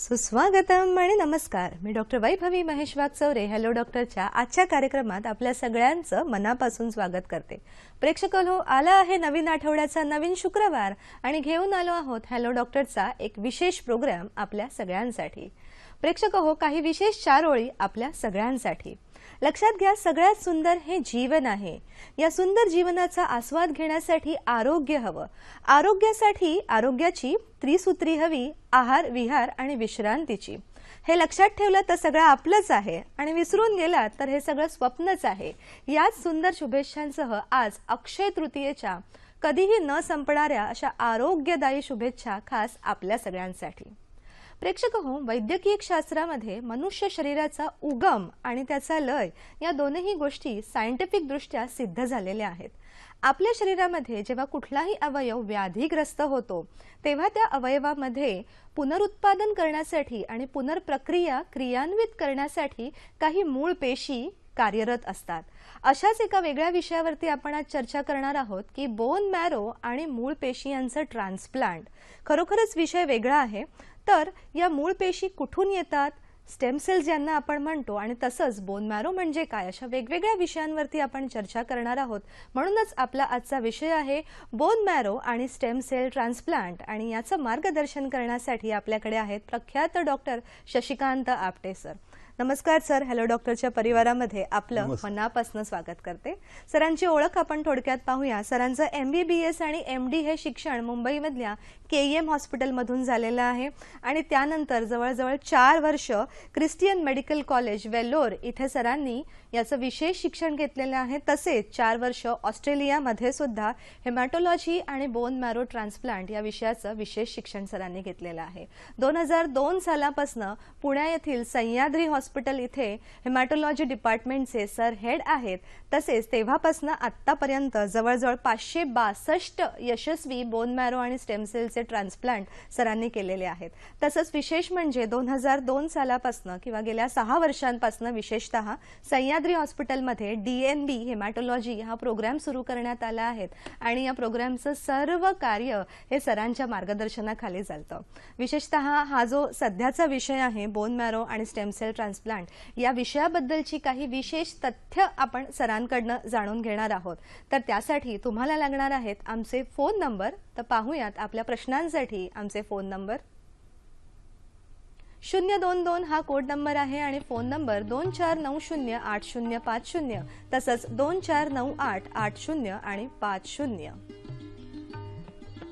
सुस्वागतम आणि नमस्कार. मी डॉक्टर वैभवी महेश वागचौरे हॅलो डॉक्टरच्या आजच्या कार्यक्रमात आपल्या सगळ्यांचं मनापासून स्वागत करते. प्रेक्षकांनो, आला आहे नवीन आठवड्याचा नवीन शुक्रवार आणि घेऊन आलो आहोत हॅलो डॉक्टरचा एक विशेष प्रोग्राम आपल्या सगळ्यांसाठी. प्रेक्षकांनो, काही विशेष 4 ओळी आपल्या सगळ्यांसाठी. लक्षात घ्या, सगळ्यात सुंदर हे जीवन आहे. या सुंदर जीवनाचा आस्वाद घेण्यासाठी आरोग्य हवं. आरोग्यासाठी आरोग्याची त्रिसूत्री हवी, आहार, विहार आणि विश्रांतीची. हे लक्षात ठेवलं तर सगळं आपलंच आहे आणि विसरून गेलात तर हे सगळं स्वप्नच आहे. याच सुंदर शुभेच्छांसह आज अक्षय तृतीयेच्या कधीही न संपणाऱ्या अशा आरोग्यदायी शुभेच्छा खास आपल्या सगळ्यांसाठी. प्रेक्षकांनो, वैद्यकीय शास्त्रामध्ये मनुष्य शरीराचा उगम आणि त्याचा लय या दोनही गोष्टी सायंटिफिक दृष्ट्या सिद्ध झालेल्या आहेत. आपल्या शरीरामध्ये जेव्हा कुठलाही अवयव व्याधीग्रस्त होतो तेव्हा त्या अवयवामध्ये पुनरुत्पादन करण्यासाठी आणि पुनर्प्रक्रिया क्रियान्वित करण्यासाठी काही मूळ पेशी कार्यरत असतात. अशाच एका वेगळ्या विषयावरती आपण आज चर्चा करणार आहोत की बोन मॅरो आणि मूळ पेशी यांचं ट्रान्सप्लांट. खरोखरच विषय वेगळा आहे. तर या मूळ पेशी कुठून येतात, स्टेम सेल्स ज्यांना आपण म्हणतो, आणि तसंच बोन मॅरो म्हणजे काय, अशा वेगवेगळ्या विषयांवरती आपण चर्चा करणार आहोत. म्हणूनच आपला आजचा विषय आहे बोन मॅरो आणि स्टेम सेल ट्रान्सप्लांट. आणि याचं मार्गदर्शन करण्यासाठी आपल्याकडे आहेत प्रख्यात डॉक्टर शशिकांत आपटे सर. नमस्कार सर. हॅलो डॉक्टरच्या परिवारामध्ये आपलं मनापासून स्वागत करते. सरांची ओळख आपण थोडक्यात पाहूया. सरांचं MBBS आणि MD हे शिक्षण मुंबईमधल्या KEM हॉस्पिटलमधून झालेलं आहे आणि त्यानंतर जवळजवळ 4 वर्ष ख्रिस्टियन मेडिकल कॉलेज वेल्लोर इथे सरांनी याचं विशेष शिक्षण घेतलेलं आहे. तसेच 4 वर्ष ऑस्ट्रेलियामध्ये सुद्धा हेमॅटोलॉजी आणि बोन मॅरो ट्रान्सप्लांट या विषयाचं विशेष शिक्षण सरांनी घेतलेलं आहे. 2002 सालापासून पुणे येथील सह्याद्री हॉस्पिटल इथे हेमॅटोलॉजी डिपार्टमेंटचे सर हेड आहेत. तसेच तेव्हापासून आतापर्यंत जवळजवळ 562 यशस्वी बोन मॅरो आणि स्टेम सेलचे ट्रान्सप्लांट सरांनी केलेले आहेत. तसंच विशेष म्हणजे 2002 सालापासून किंवा गेल्या 6 वर्षांपासून विशेषतः सह्याद्री हॉस्पिटलमध्ये DNB हेमॅटोलॉजी हा प्रोग्राम सुरू करण्यात आला आहे आणि या प्रोग्रामचं सर्व कार्य हे सरांच्या मार्गदर्शनाखाली चालतं. विशेषतः हा जो सध्याचा विषय आहे बोन मॅरो आणि स्टेम सेल ट्रान्सप्लांट, या विषयाबद्दलची काही विशेष तथ्य आपण सरांकडनं जाणून घेणार आहोत. तर त्यासाठी तुम्हाला लागणार आहेत आमचे फोन नंबर. तर पाहूयात आपल्या प्रश्नांसाठी आमचे फोन नंबर. 022 हा कोड नंबर आहे आणि फोन नंबर 24908050, तसंच 249880 आणि 50.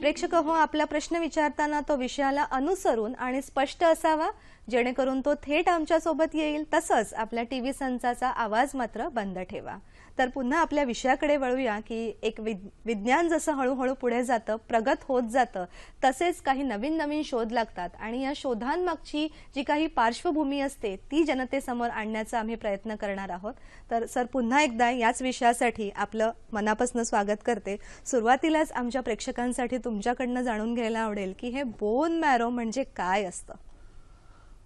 प्रेक्षक हो, आपला प्रश्न विचारताना तो विषयाला अनुसरून आणि स्पष्ट असावा, जेणेकरून तो थेट आमच्या सोबत येईल. तसंच आपल्या टीव्ही संचाचा आवाज मात्र बंद ठेवा. तर पुन्हा आपल्या विषयाकडे वळूया की एक विज्ञान जसं हळूहळू पुढे जातं, प्रगत होत जातं, तसेच काही नवीन नवीन शोध लागतात आणि या शोधांमागची जी काही पार्श्वभूमी असते ती जनतेसमोर आणण्याचा आम्ही प्रयत्न करणार आहोत. तर सर, पुन्हा एकदा याच विषयासाठी आपलं मनापासून स्वागत करते. सुरुवातीलाच आमच्या प्रेक्षकांसाठी तुमच्याकडनं जाणून घ्यायला आवडेल की हे बोन मॅरो म्हणजे काय असतं.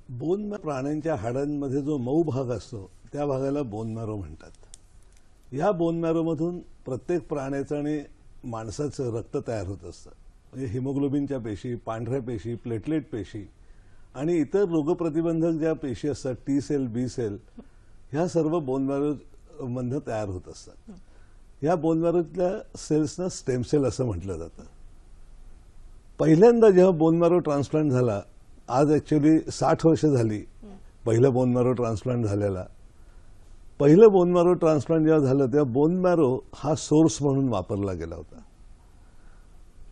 बोन मॅरो प्राण्यांच्या हाडांमध्ये जो मऊ भाग असतो त्या भागाला बोन मॅरो म्हणतात. या बोन मॅरोमधून प्रत्येक प्राण्याचं आणि माणसाचं रक्त तयार होत असतं. म्हणजे हिमोग्लोबिनच्या पेशी, पांढऱ्या पेशी, प्लेटलेट पेशी आणि इतर रोगप्रतिबंधक ज्या पेशी असतात, T सेल, B सेल, ह्या सर्व बोन मॅरोमधून तयार होत असतात. या बोन मॅरोतल्या सेल्सना स्टेम सेल असं म्हटलं जातं. पहिल्यांदा जेव्हा बोन मॅरो ट्रान्सप्लांट झाला, आज ऍक्च्युअली 60 वर्ष झाली पहिलं बोन मॅरो ट्रान्सप्लांट झालेला. पहिलं बोन मॅरो ट्रान्सप्लांट जेव्हा झालं तेव्हा बोन मॅरो हा सोर्स म्हणून वापरला गेला होता.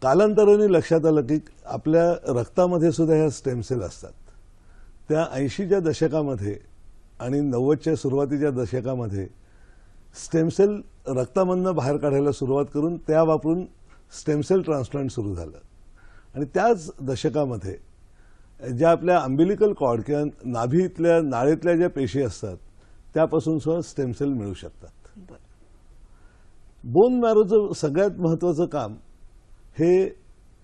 कालांतराने लक्षात आलं की आपल्या रक्तामध्ये सुद्धा ह्या स्टेम सेल असतात. त्या 80च्या दशकामध्ये आणि 90च्या सुरुवातीच्या दशकामध्ये स्टेम सेल रक्तामधनं बाहेर काढायला सुरुवात करून त्या वापरून स्टेम सेल ट्रान्सप्लांट सुरू झालं. आणि त्याच दशकामध्ये ज्या आपल्या अंबिलिकल कॉर्ड किंवा नाभीतल्या नाळेतल्या ज्या पेशी असतात त्यापासून सुद्धा स्टेम सेल मिळू शकतात. बरं. बोन मॅरोचं सगळ्यात महत्त्वाचं काम हे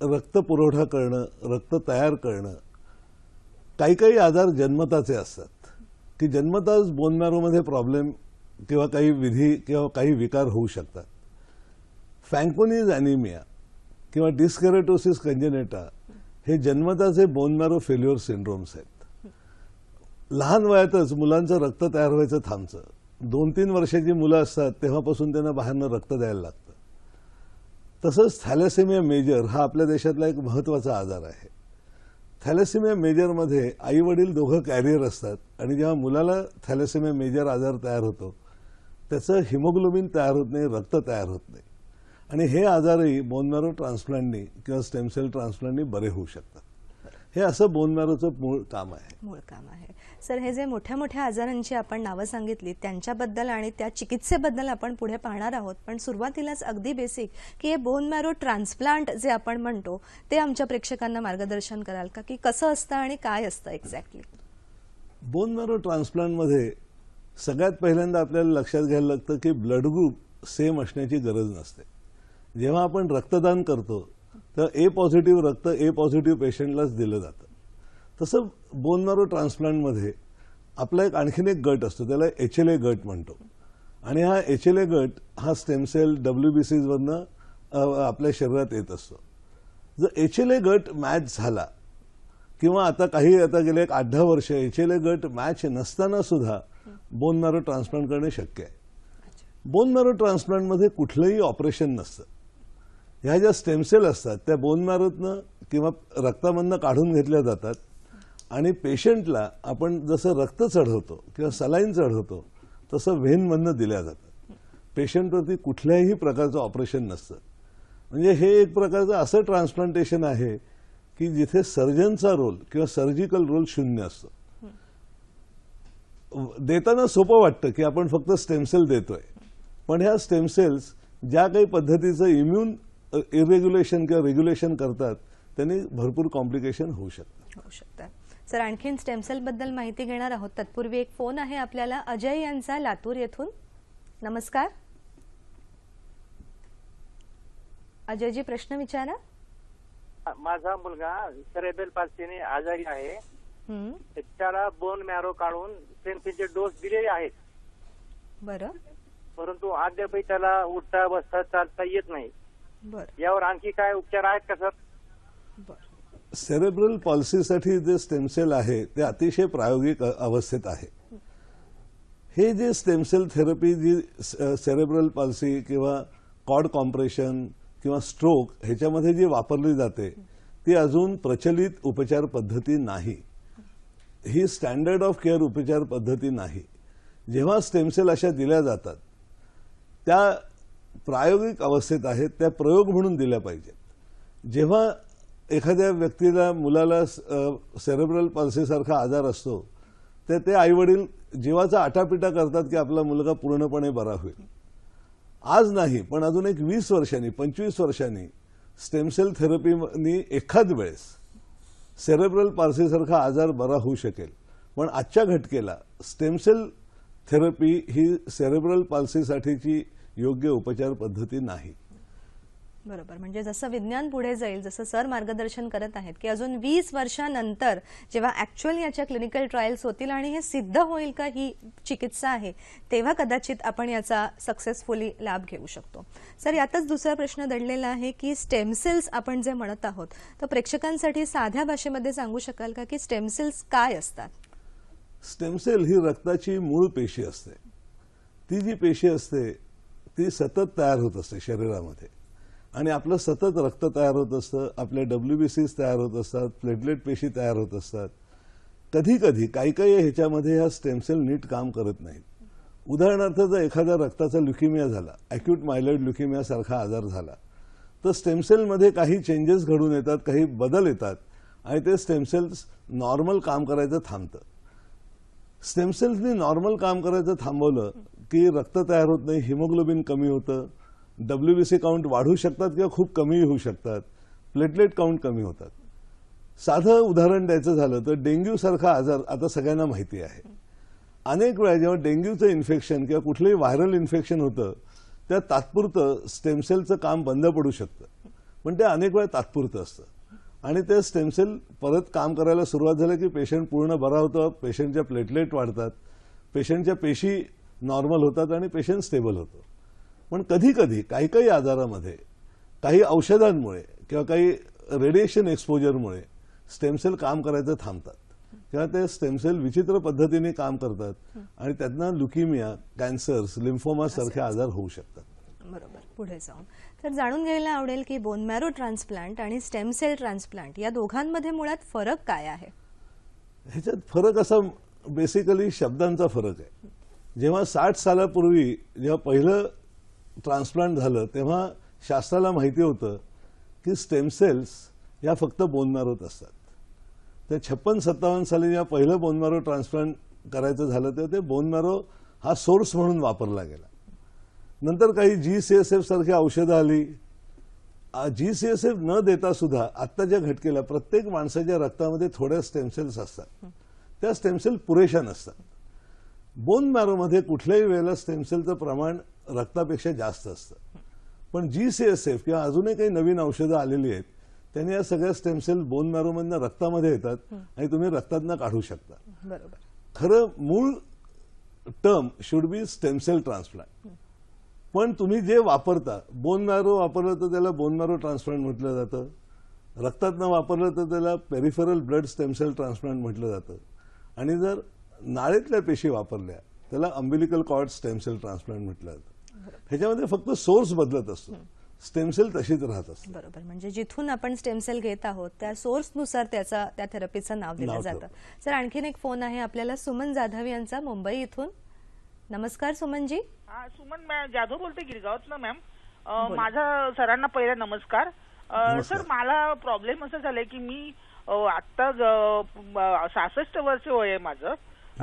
रक्त पुरवठा करणं, रक्त तयार करणं. काही काही आजार जन्मताचे असतात की जन्मताच बोन मॅरोमध्ये प्रॉब्लेम किंवा काही विधी किंवा काही विकार होऊ शकतात. फॅन्कोनीज ॲनिमिया किंवा डिस्केरेटोसिस कंजेनेटा हे जन्मताचे बोन मॅरो फेल्युअर सिंड्रोम्स आहेत. लहान वयातच मुलांचं रक्त तयार व्हायचं थांबतं. 2-3 वर्षाची मुलं असतात तेव्हापासून त्यांना बाहेरनं रक्त द्यायला लागतं. तसंच थॅलेसेमिया मेजर हा आपल्या देशातला एक महत्त्वाचा आजार आहे. थॅलेसेमिया मेजरमध्ये आई वडील दोघं कॅरियर असतात आणि जेव्हा मुलाला थॅलेसेमिया मेजर आजार तयार होतो त्याचं हिमोग्लोबिन तयार होत नाही, रक्त तयार होत नाही आणि हे आजारही बोन मॅरो ट्रान्सप्लांटनी किंवा स्टेम सेल ट्रान्सप्लांटनी बरे होऊ शकतात. हे असं बोन मॅरोचं मूळ काम आहे. सर, हे जे मोठ्या मोठ्या आजारांची आपण नावं सांगितली त्यांच्याबद्दल आणि त्या चिकित्सेबद्दल आपण पुढे पाहणार आहोत, पण सुरुवातीलाच अगदी बेसिक की हे बोन मॅरो ट्रान्सप्लांट जे आपण म्हणतो ते आमच्या प्रेक्षकांना मार्गदर्शन कराल का, की कसं असतं आणि काय असतं एक्झॅक्टली? बोन मॅरो ट्रान्सप्लांटमध्ये सगळ्यात पहिल्यांदा आपल्याला लक्षात घ्यायला लागतं की ब्लड ग्रुप सेम असण्याची गरज नसते. जेव्हा आपण रक्तदान करतो तर ए पॉझिटिव्ह रक्त ए पॉझिटिव्ह पेशंटलाच दिलं जातं. तसं बोन मॅरो ट्रान्सप्लांटमध्ये आपला एक आणखीन एक गट असतो, त्याला HLA गट म्हणतो आणि हा HLA गट हा स्टेम सेल WBCवरनं आपल्या शरीरात येत असतो. जर HLA गट मॅच झाला किंवा आता गेले एक 8-10 वर्ष HLA गट मॅच नसताना सुद्धा बोन मॅरो ट्रान्सप्लांट करणे शक्य आहे. बोन मॅरो ट्रान्सप्लांटमध्ये कुठलंही ऑपरेशन नसतं. ह्या ज्या स्टेम सेल असतात त्या बोन मॅरोतनं किंवा रक्तामधनं काढून घेतल्या जातात आणि पेशंटला आपण जसं रक्त चढवतो किंवा सलाईन चढवतो तसं व्हेनमधनं दिल्या जातात. पेशंटवरती कुठल्याही प्रकारचं ऑपरेशन नसतं. म्हणजे हे एक प्रकारचं असं ट्रान्सप्लांटेशन आहे की जिथे सर्जनचा रोल किंवा सर्जिकल रोल शून्य असतो. देताना सोपं वाटतं की आपण फक्त स्टेम सेल देतोय, पण ह्या स्टेम सेल्स ज्या काही पद्धतीचं इम्युन इरेग्युलेशन किंवा रेग्युलेशन करतात त्यांनी भरपूर कॉम्प्लिकेशन होऊ शकतात. सर, आणखीन स्टेम सेल बद्दल माहिती घेणार आहोत. तत्पूर्वी एक फोन आहे आपल्याला, अजय यांचा, लातूर येथून. नमस्कार अजयजी, प्रश्न विचारा. माझा मुलगा सेरेब्रल पाल्सीने आजारी आहे. त्याला बोन मॅरो काढून स्टेम डोस दिलेले आहेत. बरं. परंतु अद्यापही त्याला उठता बसता चालता येत नाही. यावर आणखी काय उपचार आहेत का सर? सेरेब्रल पॉल्सीसाठी जे स्टेम सेल आहे ते अतिशय प्रायोगिक अवस्थेत आहे. हे जे स्टेम सेल थेरपी जी सेरेब्रल पॉल्सी किंवा कॉर्ड कॉम्प्रेशन किंवा स्ट्रोक ह्याच्यामध्ये जी वापरली जाते ती अजून प्रचलित उपचार पद्धती नाही. ही स्टँडर्ड ऑफ केअर उपचार पद्धती नाही. जेव्हा स्टेम सेल अशा दिल्या जातात त्या प्रायोगिक अवस्थेत आहेत, त्या प्रयोग म्हणून दिल्या पाहिजेत. जेव्हा एखाद्या व्यक्तीला मुलाला सेरेब्रल पॉल्सीसारखा आजार असतो तर ते आईवडील जीवाचा आटापिटा करतात की आपला मुलगा पूर्णपणे बरा होईल. आज नाही पण अजून एक 20 वर्षांनी 25 वर्षांनी स्टेम सेल थेरपीनी एखाद वेळेस सेरेब्रल पॉल्सीसारखा आजार बरा होऊ शकेल. पण आजच्या घटकेला स्टेम सेल थेरपी ही सेरेब्रल पॉल्सीसाठीची योग्य उपचार पद्धती नाही. बरोबर. म्हणजे जसं विज्ञान पुढे जाईल, जसं सर मार्गदर्शन करत आहेत की अजून 20 वर्षानंतर जेव्हा ऍक्च्युअली याच्या क्लिनिकल ट्रायल्स होतील आणि हे सिद्ध होईल का ही चिकित्सा आहे, तेव्हा कदाचित आपण याचा सक्सेसफुली लाभ घेऊ शकतो. सर, यातच दुसरा प्रश्न दडलेला आहे की स्टेम सेल्स आपण जे म्हणत आहोत तर प्रेक्षकांसाठी साध्या भाषेमध्ये सांगू शकाल का की स्टेम सेल्स काय असतात? स्टेम सेल ही रक्ताची मूळ पेशी असते. ती जी पेशी असते ती सतत तयार होत असते शरीरामध्ये आणि आपलं सतत रक्त तयार होत असतं, आपल्या WBCs तयार होत असतात, प्लेटलेट पेशी तयार होत असतात. कधी कधी काही ह्याच्यामध्ये ह्या स्टेम सेल नीट काम करत नाहीत. उदाहरणार्थ जर एखाद्या रक्ताचा ल्युकेमिया झाला, अॅक्यूट मायलॉइड ल्युकेमिया सारखा आजार झाला तर स्टेम सेलमध्ये काही चेंजेस घडून येतात, काही बदल येतात आणि ते स्टेम सेल्स नॉर्मल काम करायचं थांबतं. स्टेम सेल्सनी नॉर्मल काम करायचं थांबवलं की रक्त तयार होत नाही, हिमोग्लोबिन कमी होतं, WBC काउंट वाढू शकतात किंवा खूप कमी होऊ शकतात, प्लेटलेट काउंट कमी होतात. साधं उदाहरण द्यायचं झालं तर डेंग्यू सारखा आजार आता सगळ्यांना माहिती आहे. अनेक वेळा जेव्हा डेंग्यूचं इन्फेक्शन किंवा कुठलंही व्हायरल इन्फेक्शन होतं त्या तात्पुरतं स्टेम सेलचं काम बंद पडू शकतं, पण ते अनेक वेळा तात्पुरतं असतं आणि ते स्टेम सेल परत काम करायला सुरुवात झालं की पेशंट पूर्ण बरा होतं, पेशंटच्या प्लेटलेट वाढतात, पेशंटच्या पेशी नॉर्मल होतात आणि पेशंट स्टेबल होतो. पण कधी कधी काही काही आजारामध्ये काही औषधांमुळे किंवा काही रेडिएशन एक्सपोजरमुळे स्टेम सेल काम करायचं थांबतात किंवा ते स्टेम सेल विचित्र पद्धतीने काम करतात आणि त्यातनं ल्युकेमिया, कॅन्सर्स, लिम्फोमा सारखे आजार होऊ शकतात. बरोबर. पुढे जाऊन तर जाणून घ्यायला आवडेल की बोन मॅरो ट्रान्सप्लांट आणि स्टेम सेल ट्रान्सप्लांट या दोघांमध्ये मुळात फरक काय आहे? ह्याच्यात फरक असा बेसिकली शब्दांचा फरक आहे. जेव्हा 60 सालापूर्वी जेव्हा पहिलं ट्रान्सप्लांट झालं तेव्हा शास्त्राला माहिती होतं की स्टेम सेल्स या फक्त बोन मॅरोत असतात. ते 56-57 साली जेव्हा पहिलं बोन मॅरो ट्रान्सप्लांट करायचं झालं तेव्हा ते बोन मॅरो हा सोर्स म्हणून वापरला गेला. नंतर काही GCSF सारखी औषधं आली. GCSF न देता सुद्धा आत्ताच्या घटकेला प्रत्येक माणसाच्या रक्तामध्ये थोड्या स्टेम सेल्स असतात. त्या स्टेम सेल पुरेशा नसतात. बोन मॅरोमध्ये कुठल्याही वेळेला स्टेम सेलचं प्रमाण रक्तापेक्षा जास्त असतं, पण GCSF किंवा अजूनही काही नवीन औषधं आलेली आहेत त्यांनी या सगळ्या स्टेम सेल बोन मॅरोमधनं रक्तामध्ये येतात आणि तुम्ही रक्तातनं काढू शकता. बरोबर. खरं मूळ term should be stem cell transplant. पण तुम्ही जे वापरता, बोन मॅरो वापरलं तर त्याला बोन मॅरो ट्रान्सप्लांट म्हटलं जातं, रक्तातनं वापरलं तर त्याला peripheral blood stem cell transplant म्हटलं जातं आणि जर नाळेतल्या पेशी वापरल्या त्याला umbilical cord stem cell transplant म्हटलं जातं. ह्याच्यामध्ये फक्त सोर्स बदलत असतो, स्टेम सेल तशीच राहत असते. बरोबर. म्हणजे जिथून आपण स्टेम सेल घेत आहोत त्या सोर्सनुसार त्या थेरपीचं नाव दिलं जातं. सर आणखीन एक फोन आहे आपल्याला सुमन जाधव यांचा मुंबई इथून. नमस्कार सुमनजी. सुमन जाधव बोलते गिरगावात ना मॅम. माझा सरांना पहिला नमस्कार. सर मला प्रॉब्लेम असं झालाय की मी आता 66 वर्ष वय आहे माझं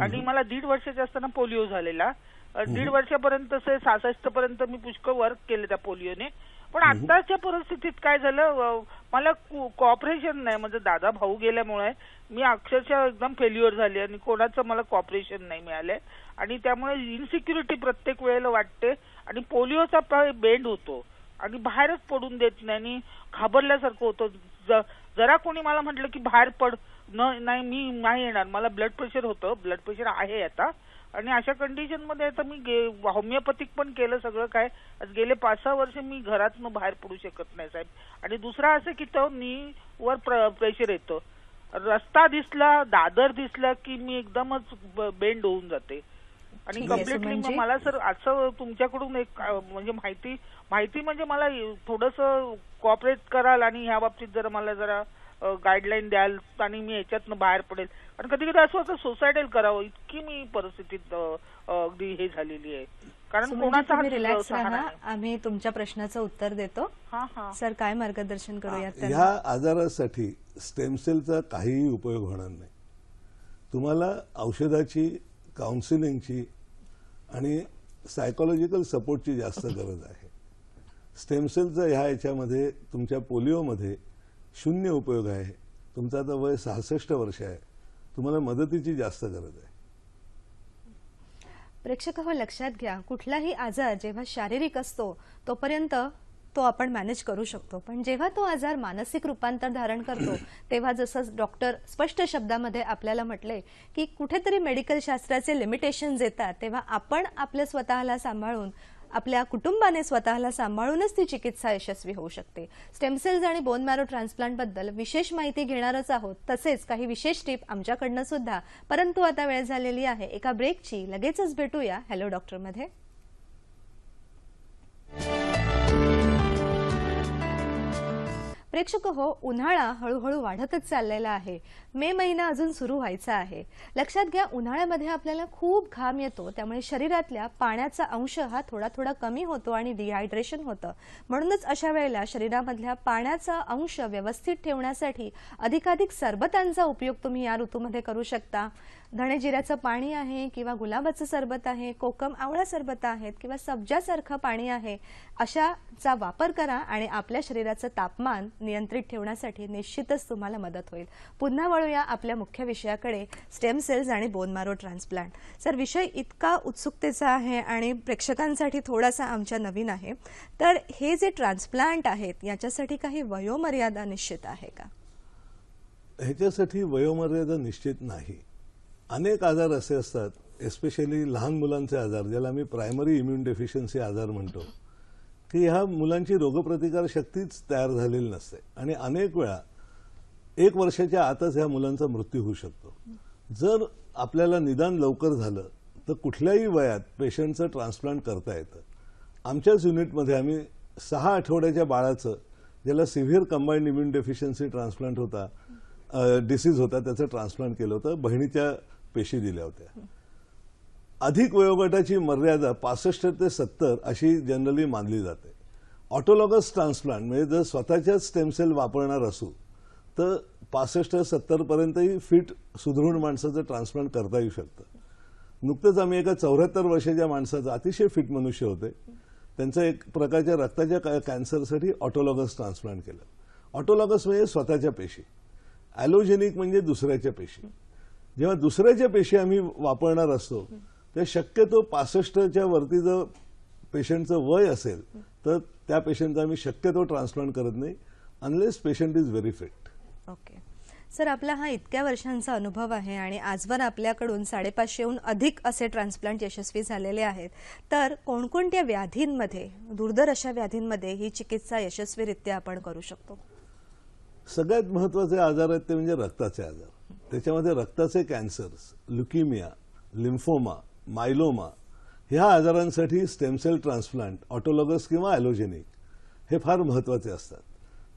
आणि मला 1.5 वर्षाचे असताना पोलिओ झालेला. 1.5 वर्षापर्यंत 66 पर्यंत मी पुष्कळ वर्क केलं त्या पोलिओने. पण आताच्या परिस्थितीत काय झालं, मला कॉपरेशन नाही. म्हणजे दादा भाऊ गेल्यामुळे मी अक्षरशः एकदम फेल्युअर झाले आणि कोणाचं मला कॉपरेशन नाही मिळालंय आणि त्यामुळे इन्सिक्युरिटी प्रत्येक वेळेला वाटते आणि पोलिओचा बेंड होतो आणि बाहेरच पडून देत नाही आणि घाबरल्यासारखं होतं. जरा कोणी मला म्हटलं की बाहेर पड, नाही मी नाही येणार. मला ब्लड प्रेशर होतं, ब्लड प्रेशर आहे आता आणि अशा कंडिशन मध्ये आता मी होमिओपॅथिक पण केलं सगळं काय. गेले 5-6 वर्ष मी घरातून बाहेर पडू शकत नाही साहेब. आणि दुसरा असं की तो नी वर प्रेशर येतं, रस्ता दिसला, दादर दिसला की मी एकदमच बेंड होऊन जाते आणि कम्प्लिटली. मला सर असं तुमच्याकडून एक म्हणजे माहिती म्हणजे मला थोडंसं कोऑपरेट कराल आणि ह्या बाबतीत जरा मला जरा गाईडलाईन द्याल आणि मी याच्यातनं बाहेर पडेल. आणि कधी कधी असं होतं सुसायडल करावं इतकी मी परिस्थितीत अगदी हे झालेली आहे. कारण कोणाचा रिलॅक्स राहा, आम्ही तुमच्या प्रश्नाचं उत्तर देतो. सर काय मार्गदर्शन करूयात? ह्या आजारासाठी स्टेम सेलचा काहीही उपयोग होणार नाही. तुम्हाला औषधाची, काउन्सिलिंगची आणि सायकोलॉजिकल सपोर्टची जास्त गरज आहे. स्टेम सेलचा ह्या याच्यामध्ये तुमच्या पोलिओमध्ये 0 उपयोग आहे. तुमचं आता वय 66 वर्ष आहे, तुम्हाला मदतीची जास्त गरज आहे. प्रेक्षक हो लक्षात घ्या, कुठलाही आजार जेव्हा शारीरिक असतो तोपर्यंत तो आपण मॅनेज करू शकतो, पण जेव्हा तो आजार मानसिक रूपांतर धारण करतो तेव्हा जसं डॉक्टर स्पष्ट शब्दामध्ये आपल्याला म्हटले की कुठेतरी मेडिकल शास्त्राचे लिमिटेशन्स येतात, तेव्हा आपण आपल्या स्वतःला सांभाळून, आपल्या कुटुंबाने स्वतःला सांभाळूनच ती चिकित्सा यशस्वी होऊ शकते. स्टेम सेल्स आणि बोन मॅरो ट्रान्सप्लांट बद्दल विशेष माहिती घेणारच आहोत, तसेच काही विशेष टिप आमच्याकडनं सुद्धा. परंतु आता वेळ झालेली आहे एका ब्रेकची. लगेचच भेटूया हॅलो डॉक्टर मध्ये. प्रेक्षक हो, उन्हाळा हळूहळू वाढतच चाललेला आहे. मे महिना अजून सुरू व्हायचा आहे. लक्षात घ्या, उन्हाळ्यामध्ये आपल्याला खूप घाम येतो, त्यामुळे शरीरातल्या पाण्याचा अंश हा थोडा थोडा कमी होतो आणि डिहायड्रेशन होतं. म्हणूनच अशा वेळेला शरीरामधल्या पाण्याचा अंश व्यवस्थित ठेवण्यासाठी अधिकाधिक सरबतांचा उपयोग तुम्ही या ऋतूमध्ये करू शकता. धणे जिऱ्याचं पाणी आहे किंवा गुलाबाचं सरबत आहे, कोकम आवळा सरबत आहेत किंवा सब्जासारखं पाणी आहे, अशाचा वापर करा आणि आपल्या शरीराचं तापमान नियंत्रित ठेवण्यासाठी निश्चितच तुम्हाला मदत होईल. पुन्हा वळूया आपल्या मुख्य विषयाकडे, स्टेम सेल्स आणि बोन मॅरो ट्रान्सप्लांट. सर, विषय इतका उत्सुकतेचा आहे आणि प्रेक्षकांसाठी थोडासा आमच्या नवीन आहे, तर हे जे ट्रान्सप्लांट आहेत याच्यासाठी काही वयोमर्यादा निश्चित आहे का? ह्याच्यासाठी वयोमर्यादा निश्चित नाही. अनेक आजार असे असतात, एस्पेशली लहान मुलांचे आजार, ज्याला आम्ही प्रायमरी इम्युन डेफिशियन्सी आजार म्हणतो, की ह्या मुलांची रोगप्रतिकार शक्तीच तयार झालेली नसते आणि अनेक वेळा 1 वर्षाच्या आतच ह्या मुलांचा मृत्यू होऊ शकतो. जर आपल्याला निदान लवकर झालं तर कुठल्याही वयात पेशंटचं ट्रान्सप्लांट करता येतं. आमच्याच युनिटमध्ये आम्ही 6 आठवड्याच्या बाळाचं, ज्याला severe combined immune deficiency transplant होता, डिसीज होता, त्याचं ट्रान्सप्लांट केलं होतं. बहिणीच्या पेशी दिल्या होत्या. अधिक वयोगटाची मर्यादा 65 ते 70 अशी जनरली मानली जाते. ऑटोलॉगस ट्रान्सप्लांट म्हणजे जर स्वतःच्याच स्टेम सेल वापरणार असू तर 65-70 पर्यंतही फिट सुदृढ माणसाचं ट्रान्सप्लांट करता येऊ शकतं. नुकतंच आम्ही एका 74 वर्षाच्या माणसाचं, अतिशय फिट मनुष्य होते, त्यांचं एक प्रकारच्या रक्ताच्या कॅन्सरसाठी ऑटोलॉगस ट्रान्सप्लांट केलं. ऑटोलॉगस म्हणजे स्वतःच्या पेशी, ॲलोजेनिक म्हणजे दुसऱ्याच्या पेशी. जेव्हा दुसऱ्याच्या पेशी आम्ही वापरणार असतो तेव्हा शक्यतो 65च्या वरती जर पेशंटचं वय असेल तर त्या पेशंटचा आम्ही शक्यतो ट्रान्सप्लांट करत नाही, unless patient is very fit. Okay sir, आपला हा इतक्या वर्षांचा अनुभव आहे आणि आजवर आपल्याकडून 550हून अधिक असे ट्रान्सप्लांट यशस्वी झालेले आहेत. तर कोणकोणत्या व्याधींमध्ये, दुर्धर अशा व्याधींमध्ये ही चिकित्सा यशस्वीरित्या आपण करू शकतो? सगळ्यात महत्त्वाचे आजार आहेत ते म्हणजे रक्ताचे आजार. त्याच्यामध्ये रक्ताचे कॅन्सर्स, ल्युकेमिया, लिम्फोमा, मायलोमा ह्या आजारांसाठी स्टेम सेल ट्रान्सप्लांट ऑटोलॉगस किंवा ॲलोजेनिक हे फार महत्त्वाचे असतात.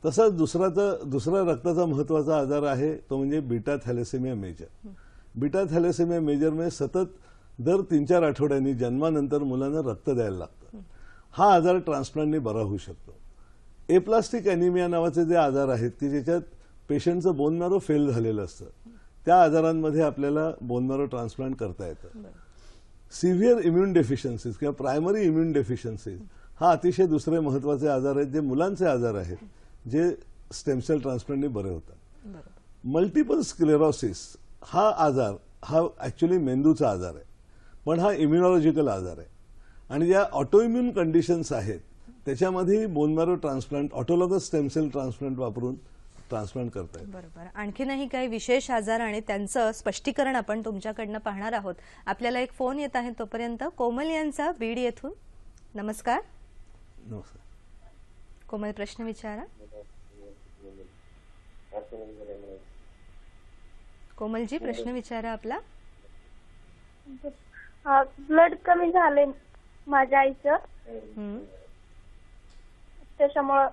तसाच दुसरा रक्ताचा महत्त्वाचा आजार आहे तो म्हणजे beta thalassemia major. Beta thalassemia major म्हणजे सतत दर 3-4 आठवड्यांनी जन्मानंतर मुलांना रक्त द्यायला लागतं. हा आजार ट्रान्सप्लांटने बरा होऊ शकतो. एप्लास्टिक ॲनिमिया नावाचे जे आजार आहेत की ज्याच्यात पेशंटचं बोन मॅरो फेल झालेलं असतं, त्या आजारांमध्ये आपल्याला बोन मॅरो ट्रान्सप्लांट करता येतं. सिव्हिअर इम्युन डेफिशियन्सीज किंवा प्रायमरी इम्युन डेफिशियन्सीज हा अतिशय दुसरे महत्त्वाचे आजार आहेत, जे मुलांचे आजार आहेत, जे स्टेम सेल ट्रान्सप्लांटने बरे होतात. मल्टिपल स्क्लेरोसिस हा आजार हा ॲक्च्युली मेंदूचा आजार आहे, पण हा इम्युनॉलॉजिकल आजार आहे आणि ज्या ऑटोइम्युन कंडिशन्स आहेत त्याच्यामध्ये bone marrow transplant autologous stem cell transplant वापरून ट्रान्सप्लांट करता येतं. बरोबर. आणखीनही काही विशेष आजार आणि त्यांचं स्पष्टीकरण आपण तुमच्याकडनं पाहणार आहोत. आपल्याला एक फोन येत आहे, तोपर्यंत कोमल यांचा बीड येथून. नमस्कार. नमस्कार. कोमल, प्रश्न विचारा. कोमलजी, प्रश्न विचारा आपला. ब्लड कमी झाले माझ्या आईचं, त्याच्यामुळं.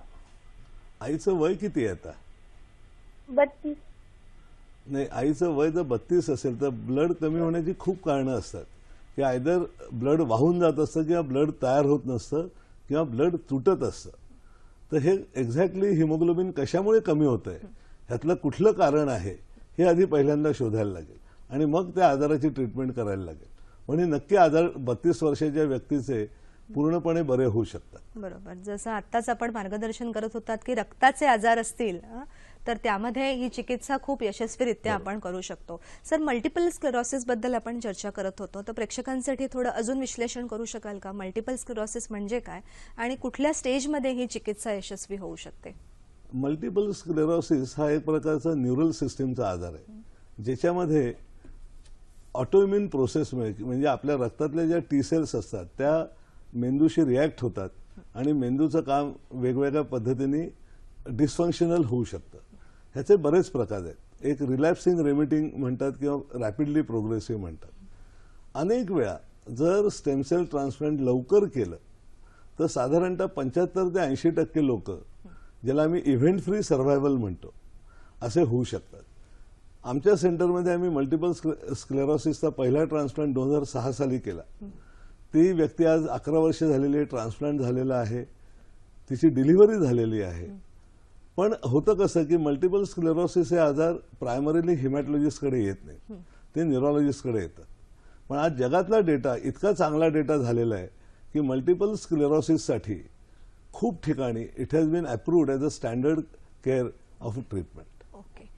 आईचं वय किती आहे आता? 32. नाही, आईचं वय जर 32 असेल तर ब्लड कमी होण्याची खूप कारणं असतात की आयदर ब्लड वाहून जात असतं किंवा ब्लड तयार होत नसतं किंवा ब्लड तुटत असतं. तर हे एक्झॅक्टली हिमोग्लोबिन कशामुळे कमी होतंय ह्यातलं कुठलं कारण आहे हे आधी पहिल्यांदा शोधायला लागेल आणि मग त्या आजाराची ट्रीटमेंट करायला लागेल. म्हणजे नक्की आजार 32 वर्षाच्या व्यक्तीचे पूर्णपणे बरे होऊ शकतात. बरोबर. जसं आत्ताच आपण मार्गदर्शन करत होतात की रक्ताचे आजार असतील तर त्यामध्ये ही चिकित्सा खूप यशस्वीरित्या आपण करू शकतो. सर, मल्टिपल स्क्लेरोसिस बद्दल आपण चर्चा करत होतो, तर प्रेक्षकांसाठी थोडं अजून विश्लेषण करू शकाल का? मल्टिपल स्क्लेरोसिस म्हणजे काय आणि कुठल्या स्टेजमध्ये ही चिकित्सा यशस्वी होऊ शकते? मल्टिपल स्क्लेरोसिस हा एक प्रकारचा न्यूरल सिस्टीमचा आजार आहे, ज्याच्यामध्ये ऑटोइम्युन प्रोसेसमुळे म्हणजे आपल्या रक्तातल्या ज्या टी सेल्स असतात त्या मेंदूशी रिॲक्ट होतात आणि मेंदूचं काम वेगवेगळ्या पद्धतीने डिस्फंक्शनल होऊ शकतं. ह्याचे बरेच प्रकार आहेत. एक रिलॅप्सिंग रेमिटिंग म्हणतात किंवा रॅपिडली प्रोग्रेसिव्ह म्हणतात. अनेक वेळा जर स्टेम सेल ट्रान्सप्लांट लवकर केलं तर साधारणतः 75 ते 80% लोक, ज्याला आम्ही इव्हेंट फ्री सर्व्हायव्हल म्हणतो, असे होऊ शकतात. आमच्या सेंटरमध्ये आम्ही मल्टिपल स्क्लेरोसिसचा पहिला ट्रान्सप्लांट 2006 साली केला. ती व्यक्ती आज 11 वर्ष झालेली ट्रान्सप्लांट झालेला आहे, तिची डिलिव्हरी झालेली आहे. पण होतं कसं की मल्टिपल स्क्लेरोसिस हे आजार प्रायमरीली हिमॅटॉलॉजिस्टकडे येत नाही, ते न्यूरोलॉजिस्टकडे येतात. पण आज जगातला डेटा इतका चांगला डेटा झालेला आहे की मल्टिपल स्क्लेरोसिससाठी खूप ठिकाणी it has been approved as a standard care of treatment. Okay,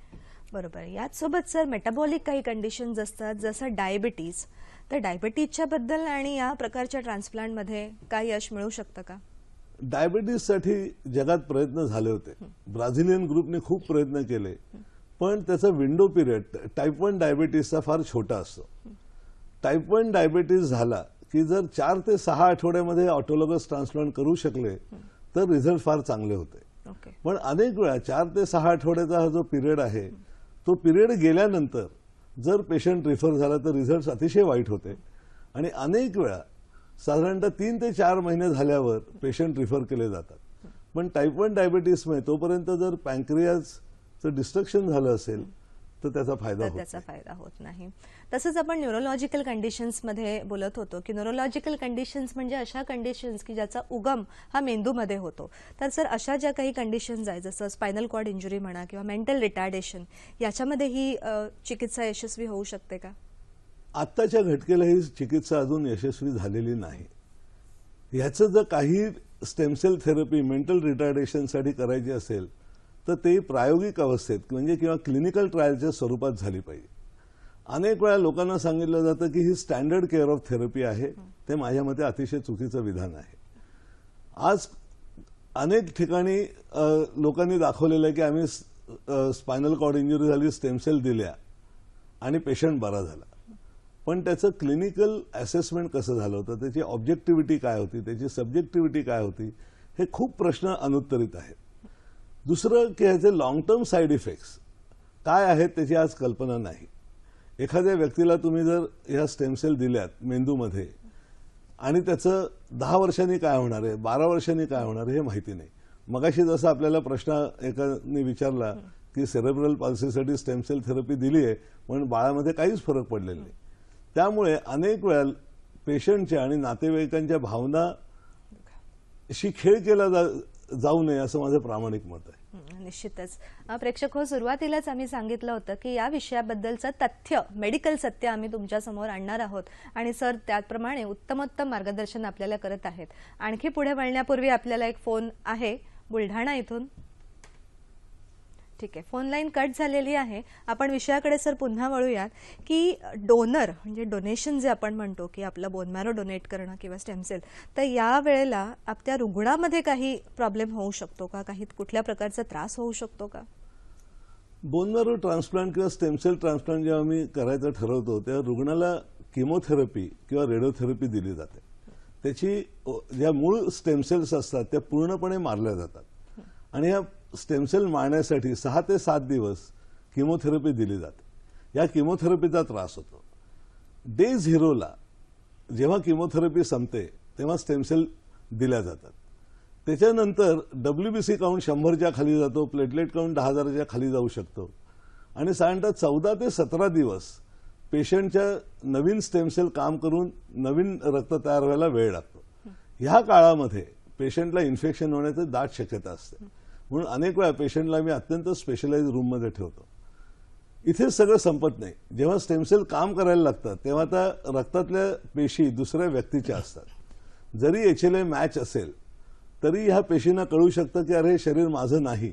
बरोबर. याचसोबत सर मेटाबॉलिक काही कंडिशन्स असतात जसं डायबिटीज, तर डायबिटीजच्या बद्दल आणि या प्रकारच्या ट्रान्सप्लांटमध्ये काय यश मिळू शकतं का? डायबिटीजसाठी जगात प्रयत्न झाले होते. ब्राझिलियन ग्रुपने खूप प्रयत्न केले, पण त्याचा विंडो पिरियड टाईप 1 डायबिटीजचा फार छोटा असतो. टाईप 1 डायबिटीज झाला की जर 4 ते 6 आठवड्यामध्ये ऑटोलॉगस ट्रान्सप्लांट करू शकले तर रिझल्ट फार चांगले होते. पण अनेक वेळा 4 ते 6 आठवड्याचा हा जो पिरियड आहे तो पिरियड गेल्यानंतर जर पेशंट रिफर झाला तर रिझल्ट अतिशय वाईट होते. आणि अनेक वेळा साधारणतः 3 ते 4 महिने झाल्यावर पेशंट रिफर केले जातात. पण टाईप 1 डायबिटीसमुळे तोपर्यंत जर पॅन्क्रियाजचं डिस्ट्रक्शन झालं असेल तर त्याचा फायदा होत नाही. तसंच आपण न्यूरोलॉजिकल कंडिशन्समध्ये बोलत होतो की न्यूरोलॉजिकल कंडिशन्स म्हणजे अशा कंडिशन्स की ज्याचा उगम हा मेंदूमध्ये होतो. तर सर अशा ज्या काही कंडिशन्स आहेत जसं स्पायनल कॉर्ड इंजुरी म्हणा किंवा मेंटल रिटार्डेशन, याच्यामध्ये ही चिकित्सा यशस्वी होऊ शकते का? आत्ताच्या घटकेला ही चिकित्सा अजून यशस्वी झालेली नाही. ह्याचं जर काही स्टेमसेल थेरपी मेंटल रिटार्डेशनसाठी करायची असेल तर ते प्रायोगिक अवस्थेत म्हणजे किंवा क्लिनिकल ट्रायलच्या स्वरूपात झाली पाहिजे. अनेक वेळा लोकांना सांगितलं जातं की ही स्टँडर्ड केअर ऑफ थेरपी आहे. ते माझ्या मते अतिशय चुकीचं विधान आहे. आज अनेक ठिकाणी लोकांनी दाखवलेलं आहे की आम्ही स्पायनल कॉर्ड इंजुरी झाली, स्टेमसेल दिल्या आणि पेशंट बरा झाला. पण त्याचं क्लिनिकल असेसमेंट कसं झालं होतं, त्याची ऑब्जेक्टिव्हिटी काय होती, त्याची सब्जेक्टिव्हिटी काय होती, हे खूप प्रश्न अनुत्तरित आहेत. दुसरं की ह्याचे लॉंग टर्म साईड इफेक्ट्स काय आहेत त्याची आज कल्पना नाही. एखाद्या व्यक्तीला तुम्ही जर ह्या स्टेमसेल दिल्यात मेंदूमध्ये आणि त्याचं 10 वर्षांनी काय होणार आहे, 12 वर्षांनी काय होणार आहे हे माहिती नाही. मगाशी जसं आपल्याला प्रश्न एकाने विचारला की सेरेब्रल पाल्सीसाठी स्टेमसेल थेरपी दिली आहे पण बाळामध्ये काहीच फरक पडलेला नाही. त्यामुळे अनेक वेळा पेशंटच्या आणि नातेवाईकांच्या भावनाशी खेळ केला जाऊ नये असं माझं प्रामाणिक मत आहे. निश्चितच. प्रेक्षक हो, सुरुवातीलाच आम्ही सांगितलं होतं की या विषयाबद्दलचं तथ्य, मेडिकल सत्य आम्ही तुमच्या समोर आणणार आहोत आणि सर त्याप्रमाणे उत्तमोत्तम मार्गदर्शन आपल्याला करत आहेत. आणखी पुढे वळण्यापूर्वी आपल्याला एक फोन आहे बुलढाणा इथून. ठीक आहे, फोन लाईन कट झालेली आहे. आपण विषयाकडे सर पुन्हा वळूयात की डोनर म्हणजे डोनेशन जे आपण म्हणतो की आपलं बोन मॅरो डोनेट करणं किंवा स्टेमसेल, तर या वेळेला त्या रुग्णामध्ये काही प्रॉब्लेम होऊ शकतो का, काही कुठल्या प्रकारचा त्रास होऊ शकतो का? बोन मॅरो ट्रान्सप्लांट किंवा स्टेमसेल ट्रान्सप्लांट जेव्हा आम्ही करायचं ठरवतो तेव्हा रुग्णाला किमोथेरपी किंवा रेडिओथेरपी दिली जाते. त्याची ज्या मूळ स्टेमसेल्स असतात त्या पूर्णपणे मारल्या जातात आणि या स्टेमसेल मारण्यासाठी 6 ते 7 दिवस किमोथेरपी दिली जाते. या किमोथेरपीचा त्रास होतो. डे 0ला जेव्हा किमोथेरपी संपते तेव्हा स्टेमसेल दिल्या जातात. त्याच्यानंतर WBC काउंट 100च्या खाली जातो, प्लेटलेट काउंट 10,000च्या खाली जाऊ शकतो आणि साधारणतः 14 ते 17 दिवस पेशंटच्या नवीन स्टेमसेल काम करून नवीन रक्त तयार व्हायला वेळ लागतो. ह्या काळामध्ये पेशंटला इन्फेक्शन होण्याची दाट शक्यता असते. म्हणून अनेक वेळा पेशंटला मी अत्यंत स्पेशलाइज रूममध्ये ठेवतो. इथेच सगळं संपत नाही. जेव्हा स्टेमसेल काम करायला लागतात तेव्हा त्या रक्तातल्या पेशी दुसऱ्या व्यक्तीच्या असतात. जरी HLA मॅच असेल तरी ह्या पेशींना कळू शकतं की अरे हे शरीर माझं नाही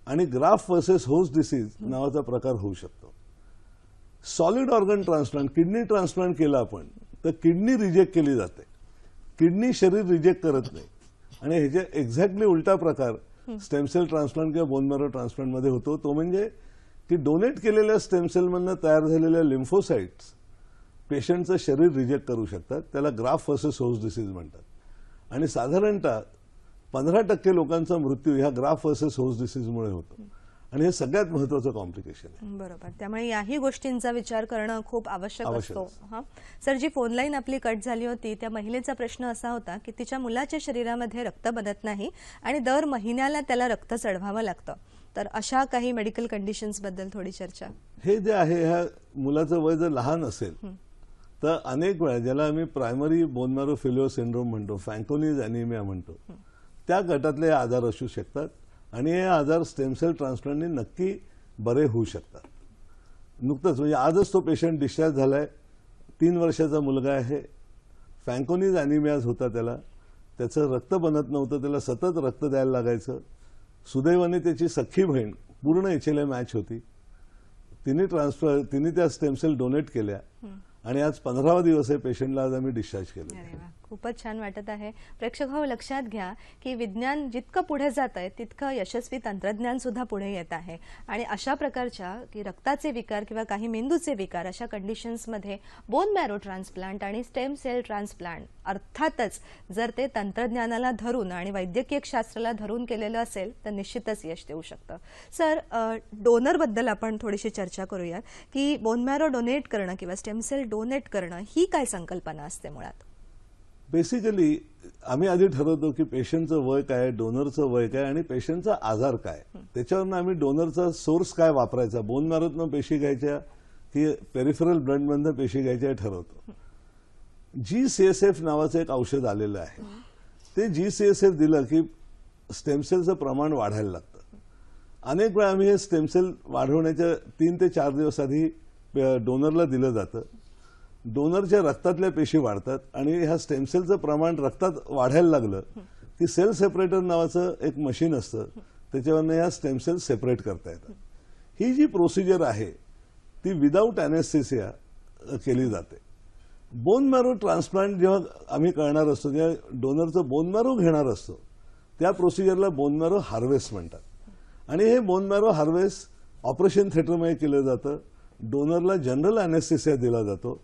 आणि ग्राफ्ट वर्सेस होस्ट डिसीज नावाचा प्रकार होऊ शकतो. Solid organ transplant, kidney transplant केलं आपण तर किडनी रिजेक्ट केली जाते, किडनी शरीर रिजेक्ट करत नाही. आणि ह्याच्या एक्झॅक्टली उलटा प्रकार स्टेमसेल ट्रान्सप्लांट किंवा बोन मॅरो ट्रान्सप्लांटमध्ये होतो. तो म्हणजे की डोनेट केलेल्या स्टेमसेलमधनं तयार झालेल्या लिम्फोसाइट्स पेशंटचं शरीर रिजेक्ट करू शकतात. त्याला ग्राफ्ट वर्सेस होस्ट डिसीज म्हणतात. आणि साधारणतः 15% लोकांचा मृत्यू ह्या ग्राफ्ट वर्सेस होस्ट डिसीजमुळे होतो आणि हे सगळ्यात महत्त्वाचं कॉम्प्लिकेशन आहे. बरोबर. त्यामुळे याही गोष्टींचा विचार करणं खूप आवश्यक असतो. सर, जी फोन लाईन आपली कट झाली होती त्या महिलेचा प्रश्न असा होता की तिच्या मुलाच्या शरीरामध्ये रक्त बनत नाही आणि दर महिन्याला त्याला रक्त चढवावं लागतं. तर अशा काही मेडिकल कंडिशन्स बद्दल थोडी चर्चा. हे जे आहे ह्या मुलाचं वय जर लहान असेल तर अनेक वेळा ज्याला आम्ही primary bone marrow failure syndrome म्हणतो, फॅन्कोनीज ॲनिमिया म्हणतो, त्या गटातले आजार असू शकतात आणि हे आजार स्टेमसेल ट्रान्सप्लांटने नक्की बरे होऊ शकतात. नुकतंच म्हणजे आजच तो पेशंट डिस्चार्ज झालाय. 3 वर्षाचा मुलगा आहे. फॅन्कोनीज ॲनिमियाज होता त्याला. त्याचं रक्त बनत नव्हतं, त्याला सतत रक्त द्यायला लागायचं. सुदैवाने त्याची सख्खी बहीण पूर्ण HLA मॅच होती. तिने त्या स्टेम सेल डोनेट केल्या आणि आज 15वा दिवस आहे पेशंटला आज आम्ही डिस्चार्ज केलं. अरे वा, खूपच छान वाटत आहे. प्रेक्षक हो, लक्षात घ्या की विज्ञान जितकं पुढे जात आहे तितकं यशस्वी तंत्रज्ञान सुद्धा पुढे येत आहे आणि अशा प्रकारच्या की रक्ताचे विकार किंवा काही मेंदूचे विकार अशा कंडिशन्समध्ये बोन मॅरो ट्रान्सप्लांट आणि स्टेम सेल ट्रान्सप्लांट अर्थातच जर ते तंत्रज्ञानाला धरून आणि वैद्यकीय शास्त्राला धरून केलेलं असेल तर निश्चितच यश देऊ शकतं. सर, डोनरबद्दल आपण थोडीशी चर्चा करूया की बोन मॅरो डोनेट करणं किंवा स्टेम सेल डोनेट करणं ही काय संकल्पना असते मुळात? बेसिकली आम्ही आधी ठरवतो की पेशंटचं वय काय, डोनरचं वय काय आणि पेशंटचा आजार काय. त्याच्यावरनं आम्ही डोनरचा सोर्स काय वापरायचा, बोन मॅरोतनं पेशी घ्यायच्या की पेरिफरल ब्लडमधनं पेशी घ्यायच्या हे ठरवतो. GCSF नावाचं एक औषध आलेलं आहे. ते GCSF दिलं की स्टेम सेलचं प्रमाण वाढायला लागतं. अनेक वेळा आम्ही हे स्टेम सेल वाढवण्याच्या 3 ते 4 दिवस आधी डोनरला दिलं जातं. डोनरच्या रक्तातल्या पेशी वाढतात आणि ह्या स्टेम सेलचं प्रमाण रक्तात वाढायला लागलं की सेल सेपरेटर नावाचं एक मशीन असतं, त्याच्यावरनं ह्या स्टेम सेल सेपरेट करता येतात. ही जी प्रोसिजर आहे ती विदाऊट अॅनेस्थेसिया केली जाते. बोन मॅरो ट्रान्सप्लांट जेव्हा आम्ही करणार असतो, जेव्हा डोनरचं बोन मॅरो घेणार असतो, त्या प्रोसिजरला बोन मॅरो हार्वेस्ट म्हणतात. आणि हे बोन मॅरो हार्वेस्ट ऑपरेशन थिएटरमध्ये केलं जातं. डोनरला जनरल अॅनेस्थेसिया दिला जातो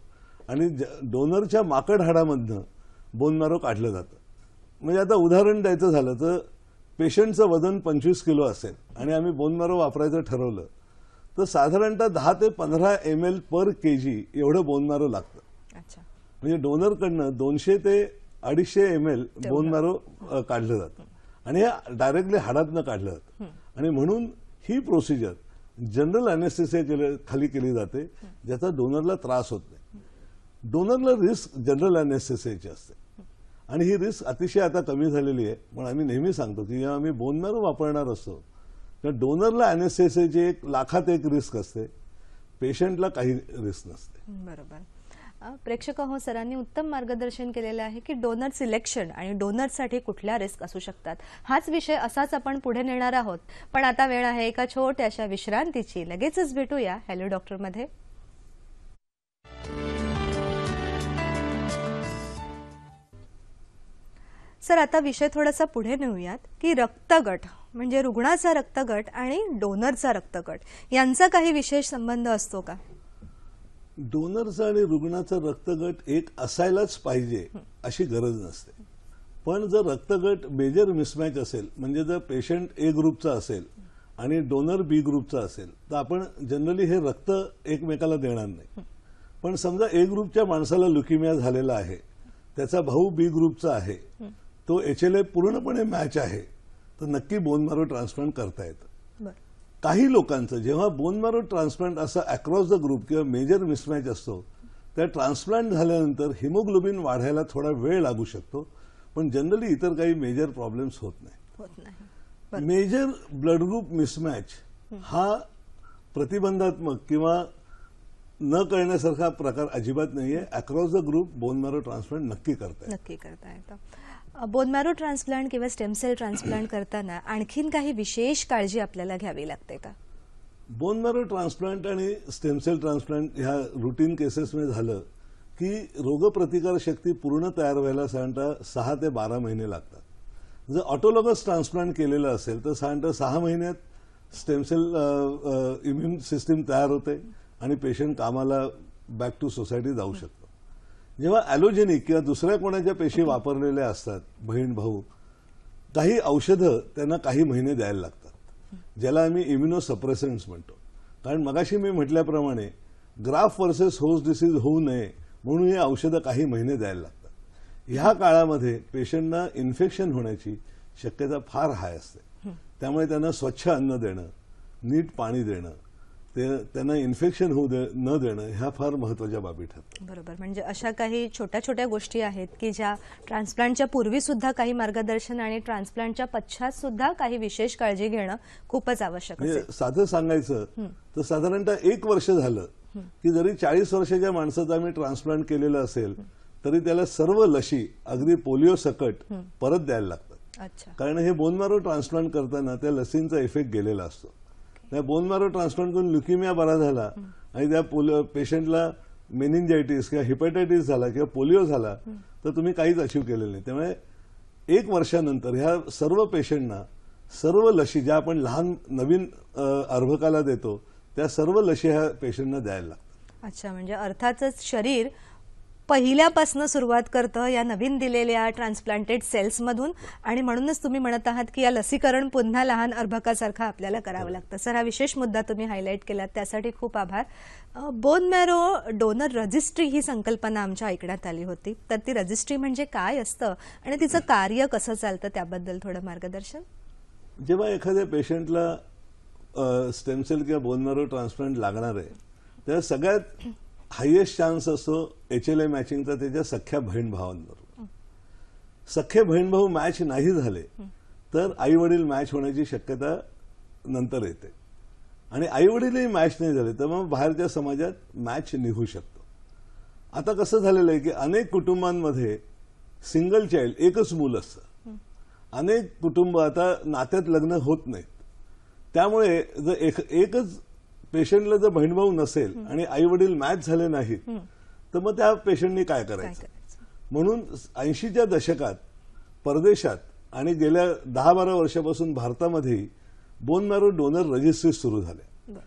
आणि डोनरच्या माकड हाडामधनं बोन मॅरो काढलं जातं. म्हणजे आता उदाहरण द्यायचं झालं तर पेशंटचं वजन 25 किलो असेल आणि आम्ही बोन मॅरो वापरायचं ठरवलं तर साधारणतः 10 ते 15 ml पर kg एवढं बोन मॅरो लागतं. म्हणजे डोनरकडनं 200 ते 250 ml बोन मॅरो काढलं जातं आणि हे डायरेक्टली हाडातनं काढलं जातं. आणि म्हणून ही प्रोसिजर जनरल अॅनेस्थेसिया खाली केली जाते, ज्याचा डोनरला त्रास होत नाही. डोनरला रिस्क जनरल अॅनेस्थेसियाची असते आणि ही रिस्क अतिशय आता कमी झालेली आहे. पण आम्ही नेहमी सांगतो की जेव्हा आम्ही बोन मॅरो वापरणार असतो तर डोनरला अॅनेस्थेसियाची 1 लाखात 1 रिस्क असते, पेशंटला काही रिस्क नसते. बरोबर. प्रेक्षक हो, सरांनी उत्तम मार्गदर्शन केलेलं आहे की डोनर सिलेक्शन आणि डोनरसाठी कुठल्या रिस्क असू शकतात. हाच विषय असाच आपण पुढे नेणार आहोत. पण आता वेळ आहे एका छोट्याशा विश्रांतीची. लगेचच भेटूया हॅलो डॉक्टरमध्ये. सर, आता विषय थोडासा पुढे नेऊयात की रक्तगट म्हणजे रुग्णाचा रक्तगट आणि डोनरचा रक्तगट यांचा काही विशेष संबंध असतो का? डोनरचा आणि रुग्णाचा रक्तगट एक असायलाच पाहिजे अशी गरज नसते. पण जर रक्तगट मेजर मिसमॅच असेल, म्हणजे जर पेशंट ए ग्रुपचा असेल आणि डोनर बी ग्रुपचा असेल तर आपण जनरली हे रक्त एकमेकाला देणार नाही. पण समजा ए ग्रुपच्या माणसाला ल्युकेमिया झालेला आहे, त्याचा भाऊ बी ग्रुपचा आहे, तो HLA पूर्णपणे मॅच आहे, तर नक्की बोन मॅरो ट्रान्सप्लांट करता येतं. काही लोकांचं जेव्हा बोन मॅरो ट्रान्सप्लांट असं अक्रॉस द ग्रुप किंवा मेजर मिसमॅच असतो, त्या ट्रान्सप्लांट झाल्यानंतर हिमोग्लोबिन वाढायला थोडा वेळ लागू शकतो. पण जनरली इतर काही मेजर प्रॉब्लेम्स होत नाही. मेजर ब्लड ग्रुप मिसमॅच हा प्रतिबंधात्मक किंवा न करण्यासारखा प्रकार अजिबात नाहीये. Across the group bone marrow transplant नक्की करता येतं. बोन मॅरो ट्रान्सप्लांट किंवा स्टेम सेल ट्रान्सप्लांट करताना आणखीन काही विशेष काळजी आपल्याला घ्यावी लागते का? बोन मॅरो ट्रान्सप्लांट आणि स्टेम सेल ट्रान्सप्लांट ह्या रुटीन केसेसमध्ये झालं की रोगप्रतिकार शक्ती पूर्ण तयार व्हायला साधारणतः 6 ते 12 महिने लागतात. जर ऑटोलॉगस ट्रान्सप्लांट केलेलं असेल तर साधारणतः 6 महिन्यात स्टेम सेल इम्युन सिस्टीम तयार होते आणि पेशंट कामाला बॅक टू सोसायटी जाऊ शकतो. जेव्हा ॲलोजेनिक किंवा दुसऱ्या कोणाच्या पेशी वापरलेल्या असतात, बहीण भाऊ, काही औषधं त्यांना काही महिने द्यायला लागतात, ज्याला आम्ही इम्युनोसप्रेसंट्स म्हणतो. कारण मगाशी मी म्हटल्याप्रमाणे ग्राफ व्हर्सेस होस्ट डिसीज होऊ नये म्हणून ही औषधं काही महिने द्यायला लागतात. ह्या काळामध्ये पेशंटना इन्फेक्शन होण्याची शक्यता फार हाय असते. त्यामुळे त्यांना स्वच्छ अन्न देणं, नीट पाणी देणं, त्यांना इन्फेक्शन होऊ न देणं ह्या फार महत्वाच्या बाबी ठरतात. बरोबर. म्हणजे अशा काही छोट्या छोट्या गोष्टी आहेत की ज्या ट्रान्सप्लांटच्या पूर्वी सुद्धा काही मार्गदर्शन आणि ट्रान्सप्लांटच्या पश्चात सुद्धा काही विशेष काळजी घेणं खूपच आवश्यक आहे. साधं सांगायचं तर साधारणतः 1 वर्ष झालं की जरी 40 वर्षाच्या माणसाचं आम्ही ट्रान्सप्लांट केलेलं असेल तरी त्याला सर्व लशी अगदी पोलिओ सकट परत द्यायला लागतात. अच्छा. कारण हे बोन मॅरो ट्रान्सप्लांट करताना त्या लसींचा इफेक्ट गेलेला असतो. त्या बोन मॅरो ट्रान्सप्लांट करून ल्युकेमिया बरा झाला आणि त्या पेशंटला मेनिंजायटिस किंवा हिपॅटायटिस झाला किंवा पोलिओ झाला तर तुम्ही काहीच अचीव्ह केलेलं नाही. त्यामुळे 1 वर्षानंतर ह्या सर्व पेशंटना सर्व लशी ज्या आपण लहान नवीन अर्भकाला देतो त्या सर्व लशी ह्या पेशंटना द्यायला लागतात. अच्छा. म्हणजे अर्थातच शरीर पहिल्यापासून सुरुवात करतं या नवीन दिलेल्या ट्रान्सप्लांटेड सेल्समधून आणि म्हणूनच तुम्ही म्हणत आहात की या लसीकरण पुन्हा लहान अर्भकासारखं आपल्याला करावं लागतं. सर, हा विशेष मुद्दा तुम्ही हायलाईट केलात त्यासाठी खूप आभार. बोन मॅरो डोनर रजिस्ट्री ही संकल्पना आमच्या ऐकण्यात आली होती, तर ती रजिस्ट्री म्हणजे काय असतं आणि तिचं कार्य कसं चालतं त्याबद्दल थोडं मार्गदर्शन. जेव्हा एखाद्या पेशंटला स्टेमसेल किंवा बोन मॅरो ट्रान्सप्लांट लागणार आहे तेव्हा सगळ्यात हायएस्ट चान्स असतो HLA मॅचिंगचा त्याच्या सख्या बहीण भावांबरोबर. सख्खे बहीण भाऊ मॅच नाही झाले तर आई वडील मॅच होण्याची शक्यता नंतर येते आणि आई वडीलही मॅच नाही झाले तर मग बाहेरच्या समाजात मॅच निघू शकतो. आता कसं झालेलं आहे की अनेक कुटुंबांमध्ये सिंगल चाइल्ड एकच मूल असतं. अनेक कुटुंब आता नात्यात लग्न होत नाहीत. त्यामुळे जर एकच पेशंटला जर बहीणभाऊ नसेल आणि आई वडील मॅच झाले नाहीत तर मग त्या पेशंटनी काय करायचं. म्हणून 80च्या दशकात परदेशात आणि गेल्या 10-12 वर्षापासून भारतामध्ये बोन मॅरो डोनर रजिस्ट्री सुरू झाल्या.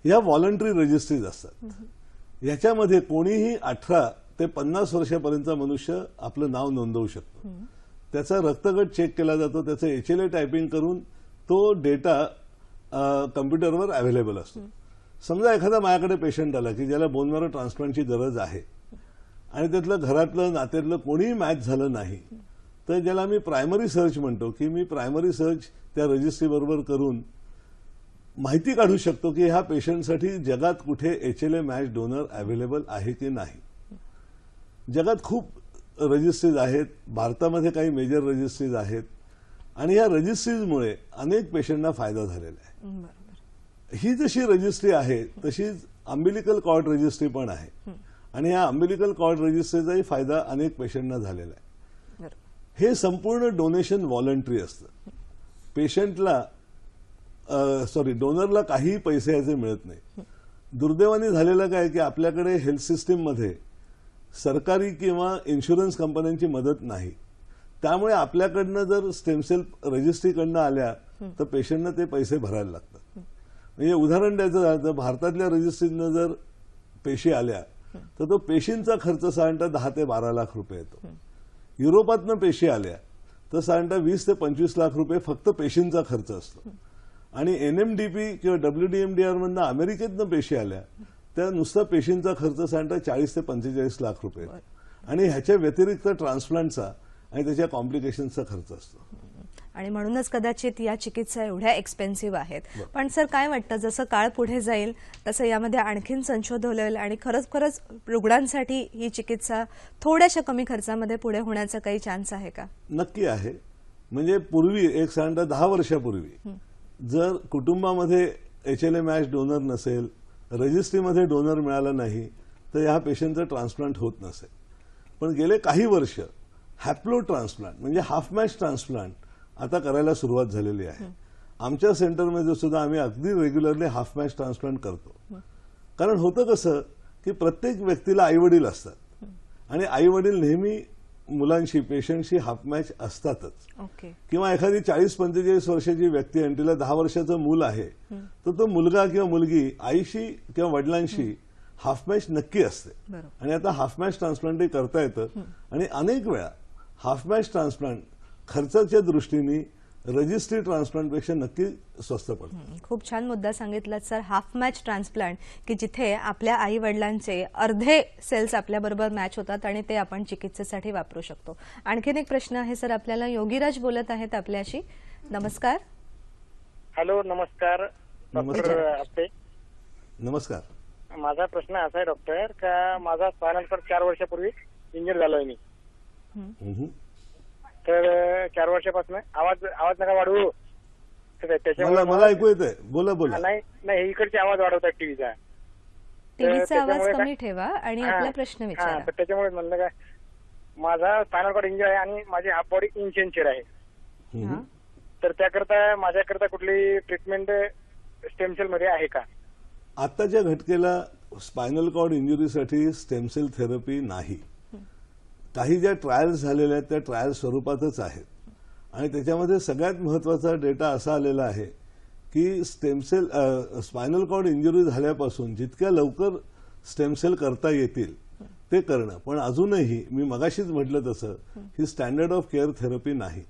ह्या व्हॉलंटरी रजिस्ट्रीज असतात. ह्याच्यामध्ये कोणीही 18 ते 50 वर्षापर्यंतचा मनुष्य आपलं नाव नोंदवू शकतो. त्याचा रक्तगट चेक केला जातो, त्याचं HLA टायपिंग करून तो डेटा कम्प्युटरवर अवेलेबल असतो. समजा एखादा माझ्याकडे पेशंट आला की ज्याला बोन मॅरो ट्रान्सप्लांटची गरज आहे आणि त्यातलं घरातलं नात्यातलं कोणीही मॅच झालं नाही तर ज्याला मी प्रायमरी सर्च म्हणतो की मी प्रायमरी सर्च त्या रजिस्ट्री बरोबर करून माहिती काढू शकतो की ह्या पेशंटसाठी जगात कुठे HLA मॅच डोनर अवेलेबल आहे की नाही. जगात खूप रजिस्ट्रीज आहेत, भारतामध्ये काही मेजर रजिस्ट्रीज आहेत आणि या रजिस्ट्रीजमुळे अनेक पेशंटना फायदा झालेला आहे. ही जशी रजिस्ट्री आहे तशीच अम्बिलिकल कॉर्ड रजिस्ट्री पण आहे आणि या अम्बिलिकल कॉर्ड रजिस्ट्रीचाही फायदा अनेक पेशंटना झालेला आहे. हे संपूर्ण डोनेशन व्हॉलंटरी असतं. पेशंटला डोनरला काहीही पैसे याचे मिळत नाही. दुर्दैवाने झालेलं काय की आपल्याकडे हेल्थ सिस्टीममध्ये सरकारी किंवा इन्शुरन्स कंपन्यांची मदत नाही. त्यामुळे आपल्याकडनं जर स्टेमसेल रजिस्ट्रीकडनं आल्या तर पेशंटना ते पैसे भरायला लागतात. म्हणजे उदाहरण द्यायचं झालं तर भारतातल्या रजिस्ट्रीनं जर पेशी आल्या तर तो पेशींचा खर्च साधारणतः 10 ते 12 लाख रुपये येतो. युरोपातनं पेशी आल्या तर साधारणतः 20 ते 25 लाख रुपये फक्त पेशींचा खर्च असतो आणि NMDP किंवा WDMDR मधनं अमेरिकेतनं पेशी आल्या त्या नुसता पेशींचा खर्च साधारणतः 40 ते 45 लाख रुपये येतो आणि ह्याच्या व्यतिरिक्त ट्रान्सप्लांटचा आणि त्याच्या कॉम्प्लिकेशनचा खर्च असतो. आणि म्हणूनच कदाचित या चिकित्सा एवढ्या एक्सपेन्सिव्ह आहेत. पण सर, काय वाटतं जसं काळ पुढे जाईल तसं यामध्ये आणखीन संशोधन होईल आणि खरंच रुग्णांसाठी ही चिकित्सा थोड्याशा कमी खर्चामध्ये पुढे होण्याचा काही चान्स आहे का? नक्की आहे. म्हणजे पूर्वी एक साधारणतः 10 वर्षापूर्वी जर कुटुंबामध्ये HLA मॅच डोनर नसेल, रजिस्ट्रीमध्ये डोनर मिळाला नाही तर या पेशंटचं ट्रान्सप्लांट होत नसेल. पण गेले काही वर्ष हॅप्लो ट्रान्सप्लांट म्हणजे हाफ मॅच ट्रान्सप्लांट आता करायला सुरुवात झालेली आहे. आमच्या सेंटरमध्ये सुद्धा आम्ही अगदी रेग्युलरली हाफ मॅच ट्रान्सप्लांट करतो. कारण होतं कसं की प्रत्येक व्यक्तीला आईवडील असतात आणि आईवडील नेहमी मुलांशी पेशंटशी हाफ मॅच असतातच. किंवा एखादी 40-45 वर्षाची व्यक्ती आणि तिला 10 वर्षाचं मूल आहे तर तो मुलगा किंवा मुलगी आईशी किंवा वडिलांशी हाफ मॅच नक्की असते आणि आता हाफ मॅच ट्रान्सप्लांटही करता येतं आणि अनेक वेळा हाफ मॅच ट्रान्सप्लांट खर्चाच्या दृष्टीने रजिस्ट्री ट्रान्सप्लांटपेक्षा नक्की स्वस्त पडतं. खूप छान मुद्दा सांगितला सर. हाफ मॅच ट्रान्सप्लांट की जिथे आपल्या आई वडिलांचे अर्धे सेल्स आपल्याबरोबर मॅच होतात आणि ते आपण चिकित्सेसाठी वापरू शकतो. आणखीन एक प्रश्न आहे सर, आपल्याला योगीराज बोलत आहेत आपल्याशी. नमस्कार. हॅलो, नमस्कार डॉक्टर आपटे. नमस्कार. माझा प्रश्न असा आहे डॉक्टर का माझा स्पायनल कॉर्ड 4 वर्षापूर्वी इंजर झालोय मी. तर 4 वर्षापासून आवाज नका वाढवू. तर त्याच्यामुळे मला ऐकू येतंय. बोला बोला. नाही इकडची आवाज वाढवतात टीव्हीचा. टीव्हीचा आवाज कमी ठेवा आणि आपला प्रश्न विचारा. तर त्याच्यामुळे म्हणलं काय माझा स्पायनल कॉर्ड इंजर आहे आणि माझी हाफ बॉडी इनसेन्शियर आहे. तर त्याकरता माझ्याकरता कुठली ट्रीटमेंट स्टेम सेल मध्ये आहे का? आताच्या घटकेला स्पायनल कॉर्ड इंजुरीसाठी स्टेम सेल थेरपी नाही. काही ज्या ट्रायल्स झालेल्या आहेत त्या ट्रायल स्वरूपातच आहेत आणि त्याच्यामध्ये सगळ्यात महत्वाचा डेटा असा आलेला आहे की स्पायनल कॉर्ड इंजुरी झाल्यापासून जितक्या लवकर स्टेम सेल करता येतील ते करणं. पण अजूनही मी मगाशीच म्हटलं तसं ही स्टँडर्ड ऑफ केअर थेरपी नाही.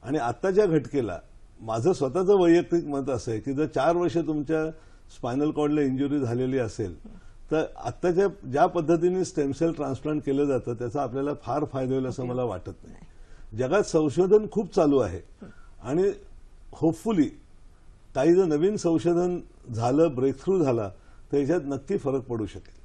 आणि आत्ताच्या घटकेला माझं स्वतःचं वैयक्तिक मत असं आहे की जर 4 वर्ष तुमच्या स्पायनल कॉर्डला इंजुरी झालेली असेल तर आत्ताच्या ज्या पद्धतीने स्टेम सेल ट्रान्सप्लांट केलं जातं त्याचा आपल्याला फार फायदा होईल असं मला वाटत नाही. जगात संशोधन खूप चालू आहे आणि होपफुली काही जर नवीन संशोधन झालं, ब्रेक थ्रू झाला तर याच्यात नक्की फरक पडू शकेल.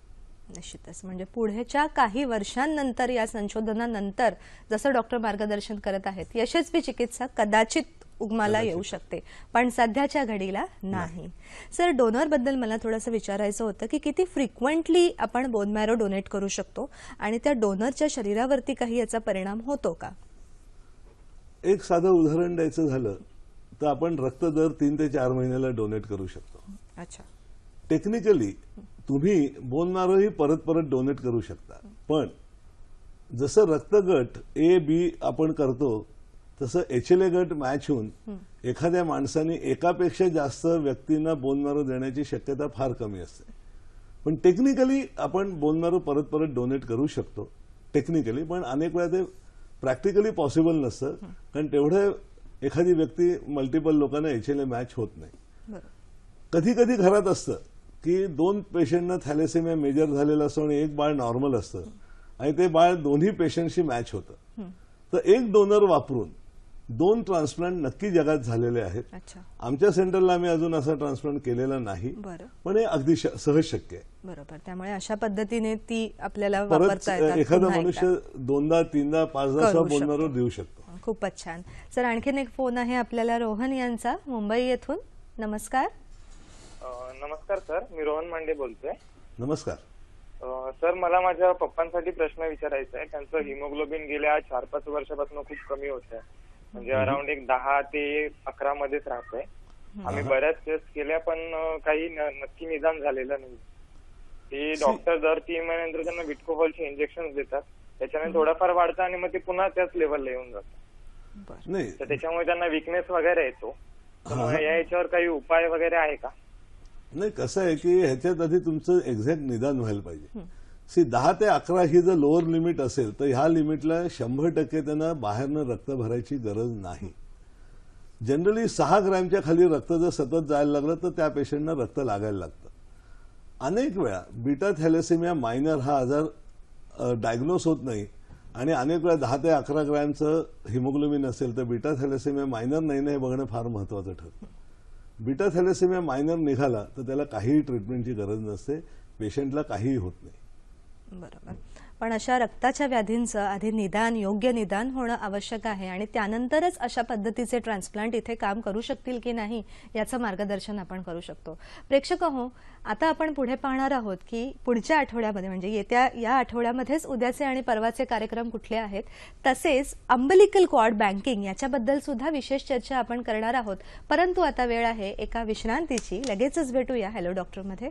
निश्चितच. म्हणजे पुढच्या काही वर्षांनंतर या संशोधनानंतर जसं डॉक्टर मार्गदर्शन करत आहेत यशस्वी चिकित्सा कदाचित उगमाला येऊ शकते, पण सध्याच्या घडीला नाही. सर, डोनर बद्दल मला थोडंसं विचारायचं होतं की किती फ्रिक्वेंटली आपण बोन मॅरो डोनेट करू शकतो आणि त्या डोनरच्या शरीरावरती काही याचा परिणाम होतो का? एक साधं उदाहरण द्यायचं झालं तर आपण रक्त दर 3 ते 4 महिन्याला डोनेट करू शकतो. अच्छा. टेक्निकली तुम्ही बोन मॅरोही परत परत डोनेट करू शकता, पण जसं रक्तगट ए बी आपण करतो तसं HLA गट मॅच होऊन एखाद्या माणसाने एकापेक्षा जास्त व्यक्तींना बोन मॅरो देण्याची शक्यता फार कमी असते. पण टेक्निकली आपण बोन मॅरो परत परत डोनेट करू शकतो टेक्निकली, पण अनेक वेळा ते प्रॅक्टिकली पॉसिबल नसतं कारण तेवढं एखादी व्यक्ती मल्टिपल लोकांना HLA मॅच होत नाही. कधी कधी घरात असतं की 2 पेशंटना थॅलेसेमिया मेजर झालेलं असतं आणि एक बाळ नॉर्मल असतं आणि ते बाळ दोन्ही पेशंटशी मॅच होतं. तर एक डोनर वापरून 2 ट्रान्सप्लांट नक्की जगात झालेले आहेत. आमच्या सेंटरला आम्ही अजून असा ट्रान्सप्लांट केलेला नाही, पण हे अगदी सहज शक्य आहे. बरोबर. त्यामुळे अशा पद्धतीने ती आपल्याला वापरता येतात. एखादा मनुष्य 2दा 3दा 5दा बोन मॅरो देऊ शकतो. खूपच छान. सर, आणखीन एक फोन आहे आपल्याला रोहन यांचा मुंबई येथून. नमस्कार. नमस्कार सर, मी रोहन मांडे बोलतोय. नमस्कार सर, मला माझ्या पप्पांसाठी प्रश्न विचारायचा आहे. त्यांचं हिमोग्लोबिन गेल्या 4-5 वर्षापासून खूप कमी होत आहे, म्हणजे अराउंड एक 10 ते 11 मध्येच राहतंय. आम्ही बऱ्याच टेस्ट केल्या पण काही नक्की निदान झालेलं नाही. ते डॉक्टर दर 3 महिन्यानंतर त्यांना विटकोहॉलचे इंजेक्शन देतात, त्याच्याने थोडाफार वाढतं आणि मग ते पुन्हा त्याच लेवलला येऊन जातं. नाही, तर त्याच्यामुळे त्यांना विकनेस वगैरे येतो. याच्यावर काही उपाय वगैरे आहे का? नाही, कसं आहे की ह्याच्यात आधी तुमचं एक्झॅक्ट निदान व्हायला पाहिजे. 10 ते 11 ही जर लोअर लिमिट असेल तर ह्या लिमिटला 100% त्यांना बाहेरनं रक्त भरायची गरज नाही. जनरली 6 ग्रॅमच्या खाली रक्त जर सतत जायला लागलं तर त्या पेशंटना रक्त लागायला लागतं. अनेक वेळा बीटा थॅलेसेमिया मायनर हा आजार डायग्नोस होत नाही आणि अनेक वेळा 10 ते 11 ग्रॅमचं हिमोग्लोबिन असेल तर बीटा थॅलेसेमिया मायनर नाही ना हे बघणं फार महत्वाचं ठरतं. बीटा थॅलेसेमिया मायनर निघाला तर त्याला काहीही ट्रीटमेंटची गरज नसते, पेशंटला काहीही होत नाही. बरोबर. पण अशा रक्ताच्या व्याधींचं आधी निदान, योग्य निदान होणं आवश्यक आहे आणि त्यानंतरच अशा पद्धतीचे ट्रान्सप्लांट इथे काम करू शकतील की नाही याचं मार्गदर्शन आपण करू शकतो. प्रेक्षक हो, आता आपण पुढे पाहणार आहोत की पुढच्या आठवड्यामध्ये म्हणजे येत्या या आठवड्यामध्येच उद्याचे आणि परवाचे कार्यक्रम कुठले आहेत, तसेच अंबिलिकल कॉर्ड बँकिंग याच्याबद्दल सुद्धा विशेष चर्चा आपण करणार आहोत. परंतु आता वेळ आहे एका विश्रांतीची. लगेचच भेटूया हॅलो डॉक्टरमध्ये.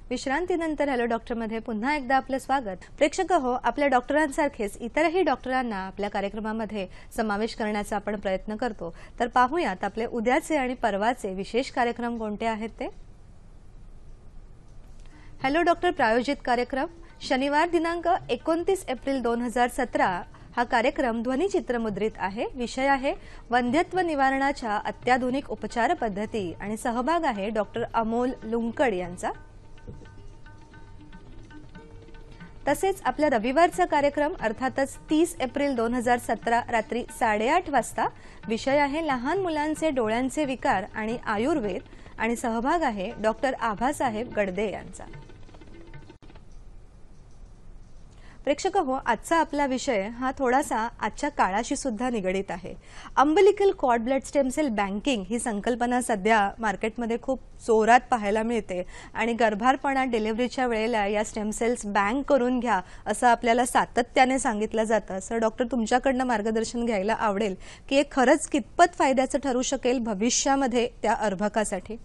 विश्रांतीनंतर हॅलो डॉक्टरमध्ये पुन्हा एकदा आपलं स्वागत. प्रेक्षक हो, आपल्या डॉक्टरांसारखेच इतरही डॉक्टरांना आपल्या कार्यक्रमामध्ये समावेश करण्याचा आपण प्रयत्न करतो. तर पाहूयात आपले उद्याचे आणि परवाचे विशेष कार्यक्रम कोणते आहेत ते. हॅलो डॉक्टर प्रायोजित कार्यक्रम शनिवार दिनांक 29 एप्रिल 2017 हा कार्यक्रम ध्वनिचित्रमुद्रित आहे. विषय आहे वंध्यत्व निवारणाच्या अत्याधुनिक उपचार पद्धती आणि सहभाग आहे डॉक्टर अमोल लुंकड यांचा. तसेच आपला रविवारचा कार्यक्रम अर्थातच 30 एप्रिल 2017 रात्री 8:30 वाजता विषय आहे लहान मुलांचे डोळ्यांचे विकार आणि आयुर्वेद आणि सहभाग आहे डॉक्टर आभासाहेब गडदे यांचा. प्रेक्षक हो, आजचा आपला विषय हा थोडासा आजच्या काळाशी सुद्धा निगडित आहे. Umbilical cord blood stem cell banking ही संकल्पना सध्या मार्केटमध्ये खूप जोरात पाहायला मिळते आणि गर्भारपणात डिलिव्हरीच्या वेळेला या स्टेम सेल्स बँक करून घ्या असं आपल्याला सातत्याने सांगितलं जातं. सर, डॉक्टर तुमच्याकडनं मार्गदर्शन घ्यायला आवडेल की हे खरंच कितपत फायद्याचं ठरू शकेल भविष्यामध्ये त्या अर्भकासाठी.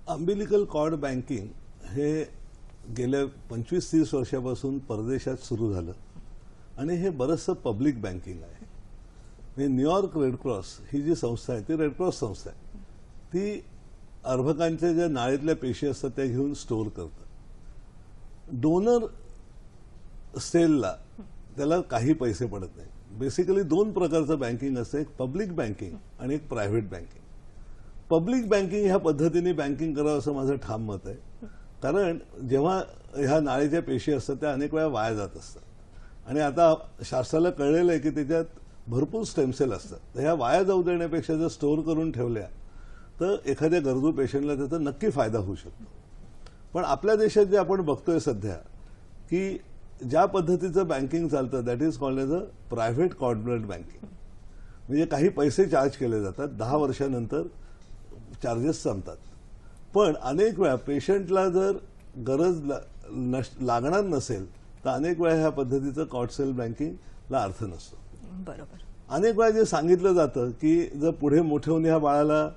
अंबिलिकल कॉर्ड बँकिंग हे गेल्या 25-30 वर्षापासून परदेशात सुरू झालं आणि हे बरंचसं पब्लिक बँकिंग आहे. म्हणजे न्यूयॉर्क रेड क्रॉस ही जी संस्था आहे ती रेड क्रॉस संस्था आहे. ती अर्भकांच्या ज्या नाळीतल्या पेशी असतात त्या घेऊन स्टोअर करतं. डोनर सेलला त्याला काही पैसे पडत नाही. बेसिकली 2 प्रकारचं बँकिंग असतं, एक पब्लिक बँकिंग आणि एक प्रायव्हेट बँकिंग. पब्लिक बँकिंग ह्या पद्धतीने बँकिंग करावं असं माझं ठाम मत आहे. कारण जेव्हा ह्या नाळीच्या पेशी असतात त्या अनेक वेळा वाया जात असतात आणि आता शास्त्राला कळलेलं आहे की त्याच्यात भरपूर स्टेमसेल असतात. तर ह्या वाया जाऊ देण्यापेक्षा जर स्टोअर करून ठेवल्या तर एखाद्या गरजू पेशंटला त्याचा नक्की फायदा होऊ शकतो. पण आपल्या देशात जे आपण बघतोय सध्या की ज्या पद्धतीचं बँकिंग चालतं that is called as a private cord blood banking. म्हणजे काही पैसे चार्ज केले जातात, 10 वर्षानंतर चार्जेस संपतात. पण अनेक वेळा पेशंटला जर गरज लागणार नसेल तर अनेक वेळा ह्या पद्धतीचं कॉर्ड सेल बँकिंगला अर्थ नसतो. बरोबर. अनेक वेळा जे सांगितलं जातं की जर पुढे मोठे होऊन ह्या बाळाला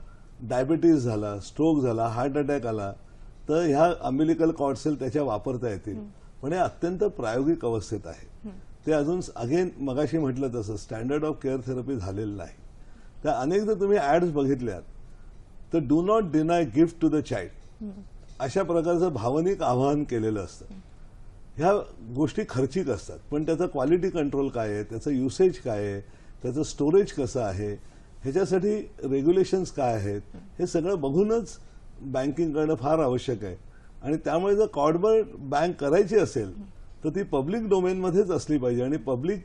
डायबिटीज झाला, स्ट्रोक झाला, हार्ट अटॅक आला तर ह्या अंबिलिकल कॉर्ड सेल त्याच्या वापरता येतील. पण हे अत्यंत प्रायोगिक अवस्थेत आहे. ते अजून अगेन मगाशी म्हटलं तसं स्टँडर्ड ऑफ केअर थेरपी झालेलं नाही. त्या अनेकदा तुम्ही ऍड्स बघितल्यात तर do not deny gift to the child अशा प्रकारचं भावनिक आवाहन केलेलं असतं. ह्या गोष्टी खर्चिक असतात पण त्याचा क्वालिटी कंट्रोल काय आहे, त्याचं युसेज काय आहे, त्याचं स्टोरेज कसं आहे, ह्याच्यासाठी रेग्युलेशन्स काय आहेत हे सगळं बघूनच बँकिंग करणं फार आवश्यक आहे. आणि त्यामुळे जर कॉर्ड ब्लड बँक करायची असेल तर ती पब्लिक डोमेनमध्येच असली पाहिजे आणि पब्लिक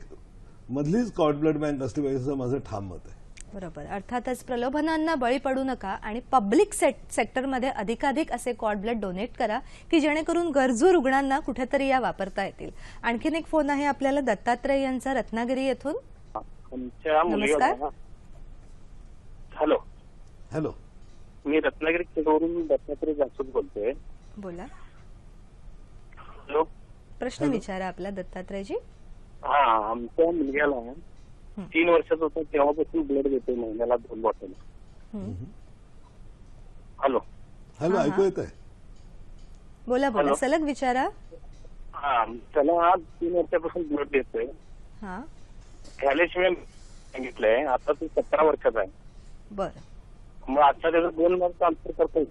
मधलीच कॉर्ड ब्लड बँक असली पाहिजे असं माझं ठाम मत आहे. बरोबर. अर्थातच प्रलोभनांना बळी पडू नका आणि पब्लिक सेक्टरमध्ये अधिकाधिक असे कॉर्ड ब्लड डोनेट करा की जेणेकरून गरजू रुग्णांना कुठेतरी या वापरता येतील. आणखीन एक फोन आहे आपल्याला दत्तात्रय यांचा रत्नागिरी येथून. नमस्कार. हॅलो. हॅलो, मी रत्नागिरीवरून दत्तात्रय जासूद बोलतोय. बोला. हॅलो. प्रश्न विचारा आपला दत्तात्रयजी. हा, आमच्या मुलग्याला 3 वर्षाचा होता तेव्हापासून ब्लड देतोय महिन्याला 2 बॉटल. हॅलो. हॅलो, ऐकू येत आहे? बोला बोला, सलग विचारा. हा, त्याला आज 3 वर्षापासून ब्लड देतोय. हा, थॅलेसिमिया सांगितलंय. आता तो 17 वर्षाचा आहे. बरं. मग आता त्याचं 2 महिने ट्रान्सफर करता येईल?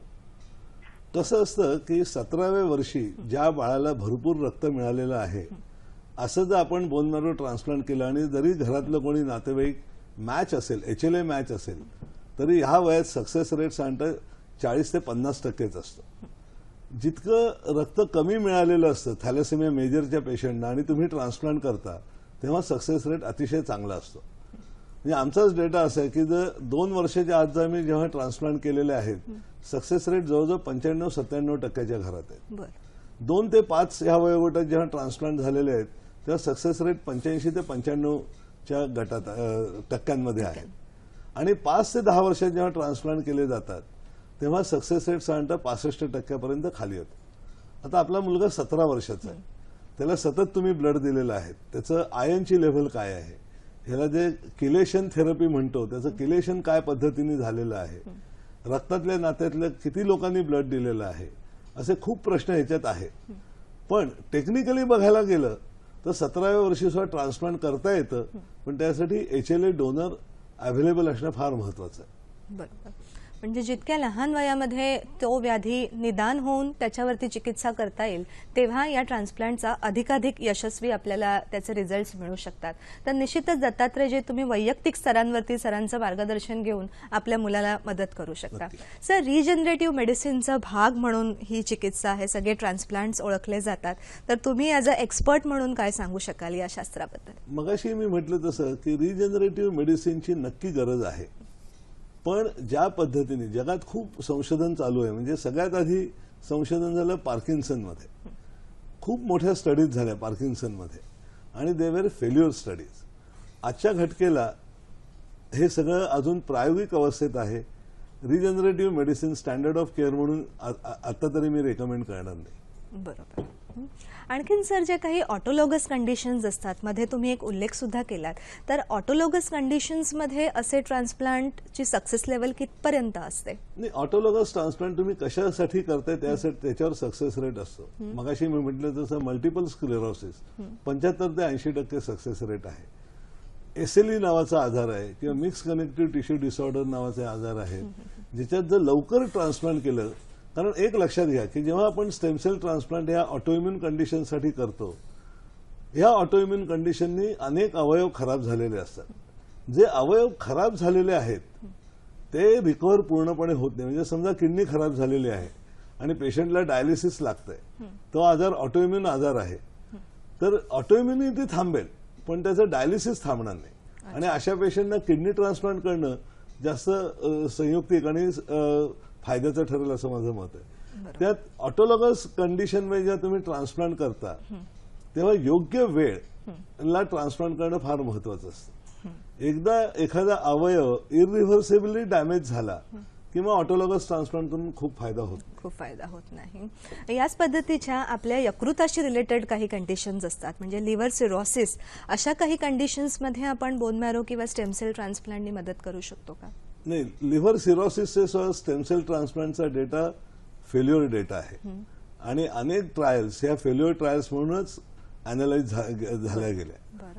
कसं असतं की 17व्या वर्षी ज्या बाळाला भरपूर रक्त मिळालेलं आहे असं जर आपण बोन मॅरो ट्रान्सप्लांट केलं आणि जरी घरातलं कोणी नातेवाईक मॅच असेल, HLA मॅच असेल तरी ह्या वयात सक्सेस रेट साधारणतः 40 ते 50% असतो. जितकं रक्त कमी मिळालेलं असतं थॅलेसेमिया मेजरच्या पेशंटना आणि तुम्ही ट्रान्सप्लांट करता तेव्हा सक्सेस रेट अतिशय चांगला असतो. म्हणजे आमचाच डेटा असा आहे की जर 2 वर्षाच्या आत आम्ही जेव्हा ट्रान्सप्लांट केलेले आहेत सक्सेस रेट जवळजवळ 95-97% घरात आहे. 2 ते 5 ह्या वयोगटात जेव्हा ट्रान्सप्लांट झालेले आहेत तेव्हा सक्सेस रेट 85 ते 95च्या गटात टक्क्यांमध्ये आहे. आणि 5 ते 10 वर्षात जेव्हा ट्रान्सप्लांट केले जातात तेव्हा सक्सेस रेट साधारणतः 65% खाली येतो. आता आपला मुलगा 17 वर्षाचा आहे, त्याला सतत तुम्ही ब्लड दिलेलं आहे, त्याचं आयनची लेव्हल काय आहे, ह्याला जे किलेशन थेरपी म्हणतो त्याचं किलेशन काय पद्धतीने झालेलं आहे, रक्तातल्या नात्यातल्या किती लोकांनी ब्लड दिलेलं आहे, असे खूप प्रश्न ह्याच्यात आहेत. पण टेक्निकली बघायला गेलं तर 17व्या वर्षी सुद्धा ट्रान्सप्लांट करता येतं पण त्यासाठी HLA डोनर अवेलेबल असणं फार महत्वाचं आहे. बरोबर. म्हणजे जितक्या लहान वयामध्ये तो व्याधी निदान होऊन त्याच्यावरती चिकित्सा करता येईल तेव्हा या ट्रान्सप्लांटचा अधिकाधिक यशस्वी आपल्याला त्याचे रिझल्ट्स मिळू शकतात. तर निश्चितच दत्तात्रय जे तुम्ही वैयक्तिक स्तरांवरती सरांचं मार्गदर्शन घेऊन आपल्या मुलाला मदत करू शकता. सर, रिजनरेटिव्ह मेडिसिनचा भाग म्हणून ही चिकित्सा आहे, सगळे ट्रान्सप्लांट्स ओळखले जातात. तर तुम्ही ॲज अ एक्सपर्ट म्हणून काय सांगू शकाल या शास्त्राबद्दल? मगाशी मी म्हटलं तसं की रिजनरेटिव्ह मेडिसिनची नक्की गरज आहे, पण ज्या पद्धतीने जगात खूप संशोधन चालू आहे, म्हणजे सगळ्यात आधी संशोधन झालं पार्किन्सनमध्ये, खूप मोठ्या स्टडीज झाल्या पार्किन्सनमध्ये आणि दे वेर फेल्युअर स्टडीज. आजच्या घटकेला हे सगळं अजून प्रायोगिक अवस्थेत आहे. Regenerative medicine standard of care म्हणून आता तरी मी रेकमेंड करणार नाही. बरोबर. आणखीन सर, जे काही ऑटोलॉगस कंडिशन्स असतात, मध्ये तुम्ही एक उल्लेख सुद्धा केलात, तर ऑटोलॉगस कंडिशन्समध्ये असे ट्रान्सप्लांटची सक्सेस लेवल कितपर्यंत असते? नाही, ऑटोलॉगस ट्रान्सप्लांट तुम्ही कशासाठी करताय त्याच्यावर सक्सेस रेट असतो. मगाशी मी म्हटलं तसं मल्टिपल स्क्लेरोसिस 75 ते 80% सक्सेस रेट आहे. SLE नावाचा आजार आहे किंवा मिक्स कनेक्टिव्ह टिश्यू डिसऑर्डर नावाचे आजार आहे, ज्याच्यात जर लवकर ट्रान्सप्लांट केलं, कारण एक लक्षात घ्या की जेव्हा आपण स्टेम सेल ट्रान्सप्लांट या ऑटोइम्युन कंडिशनसाठी करतो, या ऑटोइम्युन कंडिशननी अनेक अवयव खराब झालेले असतात. जे अवयव खराब झालेले आहेत ते रिकव्हर पूर्णपणे होत नाही. म्हणजे समजा किडनी खराब झालेली आहे आणि पेशंटला डायलिसिस लागतंय, तो आजार ऑटोइम्युन आजार आहे, तर ऑटोइम्युनिटी थांबेल पण त्याचं डायलिसिस थांबणार नाही. आणि अशा पेशंटना किडनी ट्रान्सप्लांट करणं जास्त संयुक्तिक आणि फायद्याचं ठरेल असं माझं मत आहे. त्यात ऑटोलॉगस कंडिशनमध्ये जेव्हा तुम्ही ट्रान्सप्लांट करता तेव्हा योग्य वेळला ट्रान्सप्लांट करणं फार महत्वाचं असतं. एकदा एखादा अवयव इरिव्हर्सिबली डॅमेज झाला किंवा ऑटोलॉगस ट्रान्सप्लांट करून खूप फायदा होत नाही. याच पद्धतीच्या आपल्या यकृताशी रिलेटेड काही कंडिशन्स असतात, म्हणजे लिव्हर सिरोसिस, अशा काही कंडिशन्समध्ये आपण बोन मॅरो किंवा स्टेम सेल ट्रान्सप्लांटनी मदत करू शकतो का? नाही, लिव्हर सिरोसिसचे स्टेम सेल ट्रान्सप्लांटचा डेटा फेल्युअर डेटा आहे आणि अनेक ट्रायल्स ह्या फेल्युअर ट्रायल्स म्हणूनच अॅनालाइज झाल्या गेल्या.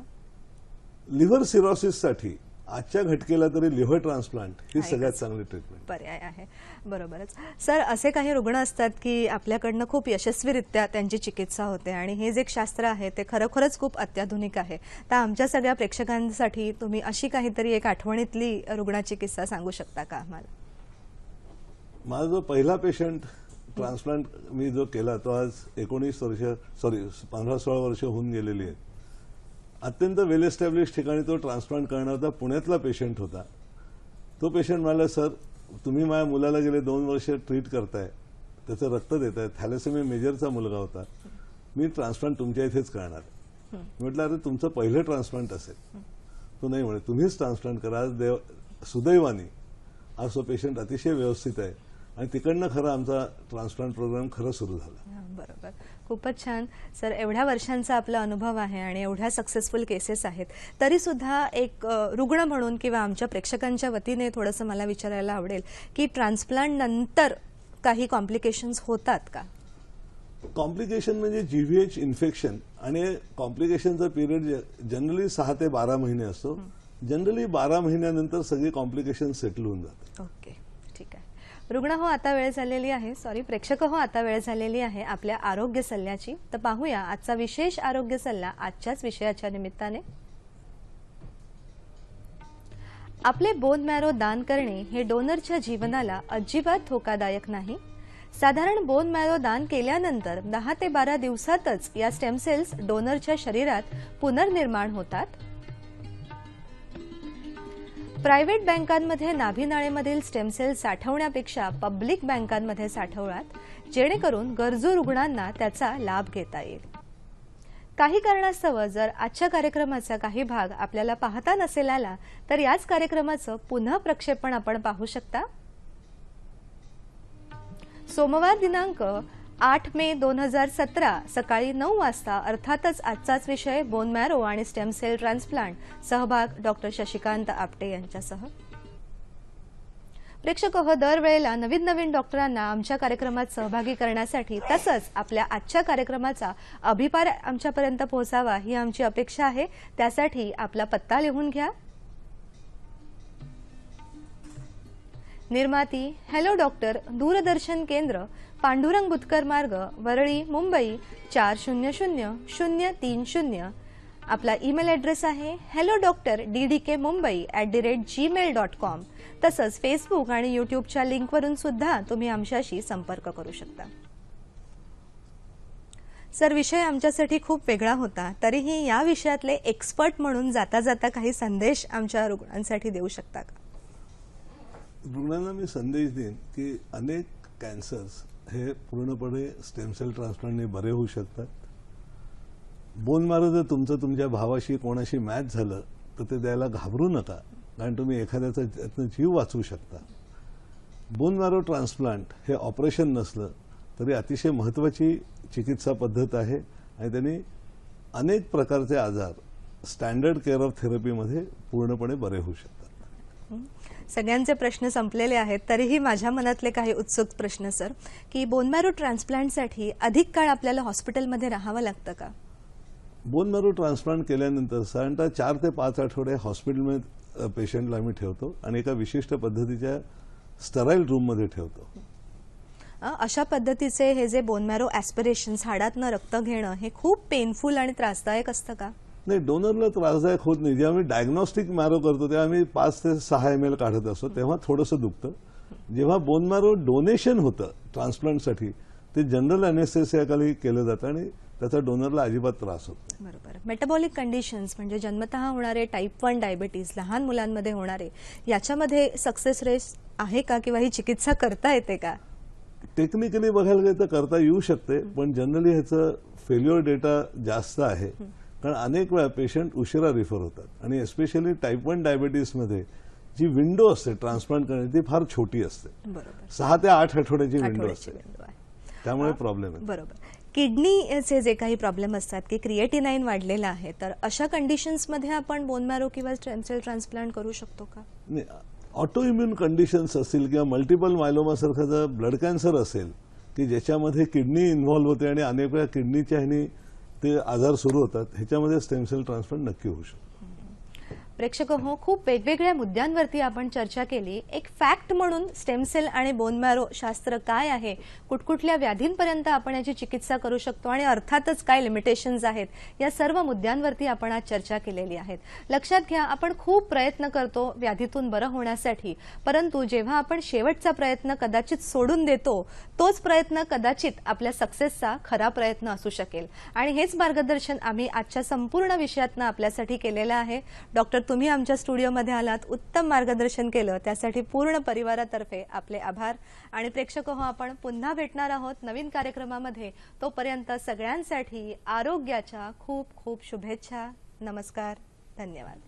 लिव्हर सिरोसिससाठी आजच्या घटकेला तरी लिव्हर ट्रान्सप्लांट ही सगळ्यात चांगली ट्रीटमेंट पर्याय आहे. बरोबरच. सर, असे काही रुग्ण असतात की आपल्याकडनं खूप यशस्वीरित्या त्यांची चिकित्सा होते आणि हे जे शास्त्र आहे ते खरोखरच खूप अत्याधुनिक आहे. तर आमच्या सगळ्या प्रेक्षकांसाठी तुम्ही अशी काहीतरी एक आठवणीतली रुग्णाची किस्सा सांगू शकता का आम्हाला? माझा जो पहिला पेशंट ट्रान्सप्लांट मी जो केला तो आज 15-16 वर्ष होऊन गेलेली आहेत. अत्यंत वेल एस्टॅब्लिश ठिकाणी तो ट्रान्सप्लांट करणार होता. पुण्यातला पेशंट होता. तो पेशंट म्हणाला, सर तुम्ही माझ्या मुलाला गेले 2 वर्ष ट्रीट करताय, त्याचं रक्त देताय, थॅलेसेमिया मेजरचा मुलगा होता, मी ट्रान्सप्लांट तुमच्या इथेच करणार. म्हटलं, अरे तुमचं पहिलं ट्रान्सप्लांट असेल. तो नाही म्हणे, तुम्हीच ट्रान्सप्लांट करा. आज सुदैवाने आज तो पेशंट अतिशय व्यवस्थित आहे आणि तिकडनं खरं आमचा ट्रान्सप्लांट प्रोग्राम खरं सुरू झाला. बरोबर. खूपच छान सर, एवढ्या वर्षांचा आपला अनुभव आहे आणि एवढ्या सक्सेसफुल केसेस आहेत, तरी सुद्धा एक रुग्ण म्हणून किंवा आमच्या प्रेक्षकांच्या वतीने थोडंसं मला विचारायला आवडेल की ट्रान्सप्लांट नंतर काही कॉम्प्लिकेशन्स होतात का? कॉम्प्लिकेशन म्हणजे GVH इन्फेक्शन आणि कॉम्प्लिकेशनचा पिरियड जनरली 6 ते 12 महिने असतो. जनरली 12 महिन्यानंतर सगळे कॉम्प्लिकेशन सेटल होऊन जातात. ओके, ठीक आहे. रुग्ण हो, आता वेळ झालेली आहे, प्रेक्षक हो, आता वेळ झालेली आहे आपल्या आरोग्य सल्ल्याची. तर पाहूया आजचा विशेष आरोग्य सल्ला आजच्याच विषयाच्या निमित्ताने. आपले बोन मॅरो दान करणे हे डोनरच्या जीवनाला अजिबात धोकादायक नाही. साधारण बोन मॅरो दान केल्यानंतर 10 ते 12 दिवसातच या स्टेम सेल्स डोनरच्या शरीरात पुनर्निर्माण होतात. प्रायव्हेट बँकांमध्ये नाभीनाळेमधील स्टेम सेल साठवण्यापेक्षा पब्लिक बँकांमध्ये साठवण्यात, जेणेकरून गरजू रुग्णांना त्याचा लाभ घेता येईल. काही कारणास्तव जर आजच्या कार्यक्रमाचा काही भाग आपल्याला पाहता नसेल आला तर याच कार्यक्रमाचं पुन्हा प्रक्षेपण आपण पाहू शकता. सोमवार दिनांक 8 मे 2017 सकाळी 9 वाजता, अर्थातच आजचाच विषय बोन मॅरो आणि स्टेम सेल ट्रान्सप्लांट. सहभाग डॉक्टर शशिकांत आपटे यांच्यासह. प्रेक्षक हो, दरवेळेला नवीन नवीन डॉक्टरांना आमच्या कार्यक्रमात सहभागी करण्यासाठी तसंच आपल्या आजच्या कार्यक्रमाचा अभिप्राय आमच्यापर्यंत पोहोचावा ही आमची अपेक्षा आहे. त्यासाठी आपला पत्ता लिहून घ्या. निर्माती हॅलो डॉक्टर, दूरदर्शन केंद्र, पांडुरंग बुतकर मार्ग, वरळी, मुंबई 400030. आपला ईमेल ॲड्रेस आहे hellodoctor@gmail.com. तसंच फेसबुक आणि यूट्यूबच्या लिंकवरून सुद्धा तुम्ही आमच्याशी संपर्क करू शकता. सर, विषय आमच्यासाठी खूप वेगळा होता, तरीही या विषयातले एक्सपर्ट म्हणून जाता जाता काही संदेश आमच्या रुग्णांसाठी देऊ शकता का? रुग्णांना मी संदेश देईन की अनेक कॅन्सर्स हे पूर्णपणे स्टेम सेल ट्रान्सप्लांटने बरे होऊ शकतात. बोन मॅरो जर तुमच्या भावाशी कोणाशी मॅच झालं तर ते द्यायला घाबरू नका, कारण तुम्ही एखाद्याचा जीव वाचवू शकता. बोन मॅरो ट्रान्सप्लांट हे ऑपरेशन नसलं तरी अतिशय महत्त्वाची चिकित्सा पद्धत आहे आणि त्यांनी अनेक प्रकारचे आजार स्टँडर्ड केअर ऑफ थेरपीमध्ये पूर्णपणे बरे होऊ शकतात. सगळ्यांचे प्रश्न संपलेले आहेत, तरीही माझ्या मनातले काही उत्सुक प्रश्न सर, की बोन मॅरो ट्रान्सप्लांटसाठी अधिक काळ आपल्याला हॉस्पिटलमध्ये राहावं लागतं का? बोन मॅरो ट्रान्सप्लांट केल्यानंतर साधारणतः 4 ते 5 आठवडे हॉस्पिटलमध्ये पेशंटला आम्ही ठेवतो आणि एका विशिष्ट पद्धतीच्या स्टराईल रूममध्ये ठेवतो. अशा पद्धतीचे हे जे बोन मॅरो ॲस्पिरेशन्स, हाडातनं रक्त घेणं, हे खूप पेनफुल आणि त्रासदायक असतं का? नाही, डोनरला त्रासदायक होत नाही. जेव्हा आम्ही डायग्नॉस्टिक मॅरो करतो तेव्हा आम्ही 5 ते 6 ml काढत असतो, तेव्हा थोडंसं दुखतं. जेव्हा बोन मॅरो डोनेशन होतं ट्रान्सप्लांटसाठी ते जनरल अनेस्थेसियाखाली केलं जातं आणि त्याचा डोनरला अजिबात त्रास होत नाही. बरोबर. मेटाबॉलिक कंडिशन्स म्हणजे जन्मतः होणारे टाईप 1 डायबिटीज, लहान मुलांमध्ये होणारे, याच्यामध्ये सक्सेस रेट आहे का किंवा ही चिकित्सा करता येते का? टेक्निकली बघायला गेलं तर करता येऊ शकते, पण जनरली ह्याचं फेल्युअर डेटा जास्त आहे, कारण अनेक वेळा पेशंट उशिरा रिफर होतात आणि एस्पेशली टाईप 1 डायबिटीसमध्ये जी विंडो असते ट्रान्सप्लांट करण्याची ती फार छोटी असते. बरोबर. 6 ते 8 आठवड्याची विंडो असते, त्यामुळे प्रॉब्लेम आहे. बरोबर. किडनीचे जे काही प्रॉब्लेम असतात की क्रिएटिनाइन वाढलेलं आहे, तर अशा कंडिशन्समध्ये आपण बोन मॅरो किंवा स्टेम सेल ट्रान्सप्लांट करू शकतो का? नाही, ऑटो इम्युन कंडिशन्स असतील किंवा मल्टिपल मायलोमासारखं जर ब्लड कॅन्सर असेल की ज्याच्यामध्ये किडनी इन्व्हॉल्व्ह होते आणि अनेक वेळा किडनीच्या ह्यानी ते आजार सुरू होतात, ह्याच्यामध्ये स्टेम सेल ट्रान्सप्लांट नक्की होऊ शकतो. प्रेक्षक हो, खूप वेगवेगळ्या मुद्द्यांवरती आपण चर्चा केली. एक फॅक्ट म्हणून स्टेम सेल आणि बोन मॅरो शास्त्र काय आहे, कुठकुठल्या व्याधींपर्यंत आपण याची चिकित्सा करू शकतो आणि अर्थातच काय लिमिटेशन्स आहेत, या सर्व मुद्द्यांवरती आपण आज चर्चा केलेली आहे. लक्षात घ्या, आपण खूप प्रयत्न करतो व्याधीतून बरं होण्यासाठी, परंतु जेव्हा आपण शेवटचा प्रयत्न कदाचित सोडून देतो, तोच प्रयत्न कदाचित आपल्या सक्सेसचा खरा प्रयत्न असू शकेल. आणि हेच मार्गदर्शन आम्ही आजच्या संपूर्ण विषयातनं आपल्यासाठी केलेलं आहे. डॉक्टर, तुम्ही आमच्या स्टुडिओमध्ये आलात, उत्तम मार्गदर्शन केलं, त्यासाठी पूर्ण परिवारातर्फे आपले आभार. आणि प्रेक्षक हो, आपण पुन्हा भेटणार आहोत नवीन कार्यक्रमामध्ये. तोपर्यंत सगळ्यांसाठी आरोग्याच्या खूप खूप शुभेच्छा. नमस्कार, धन्यवाद.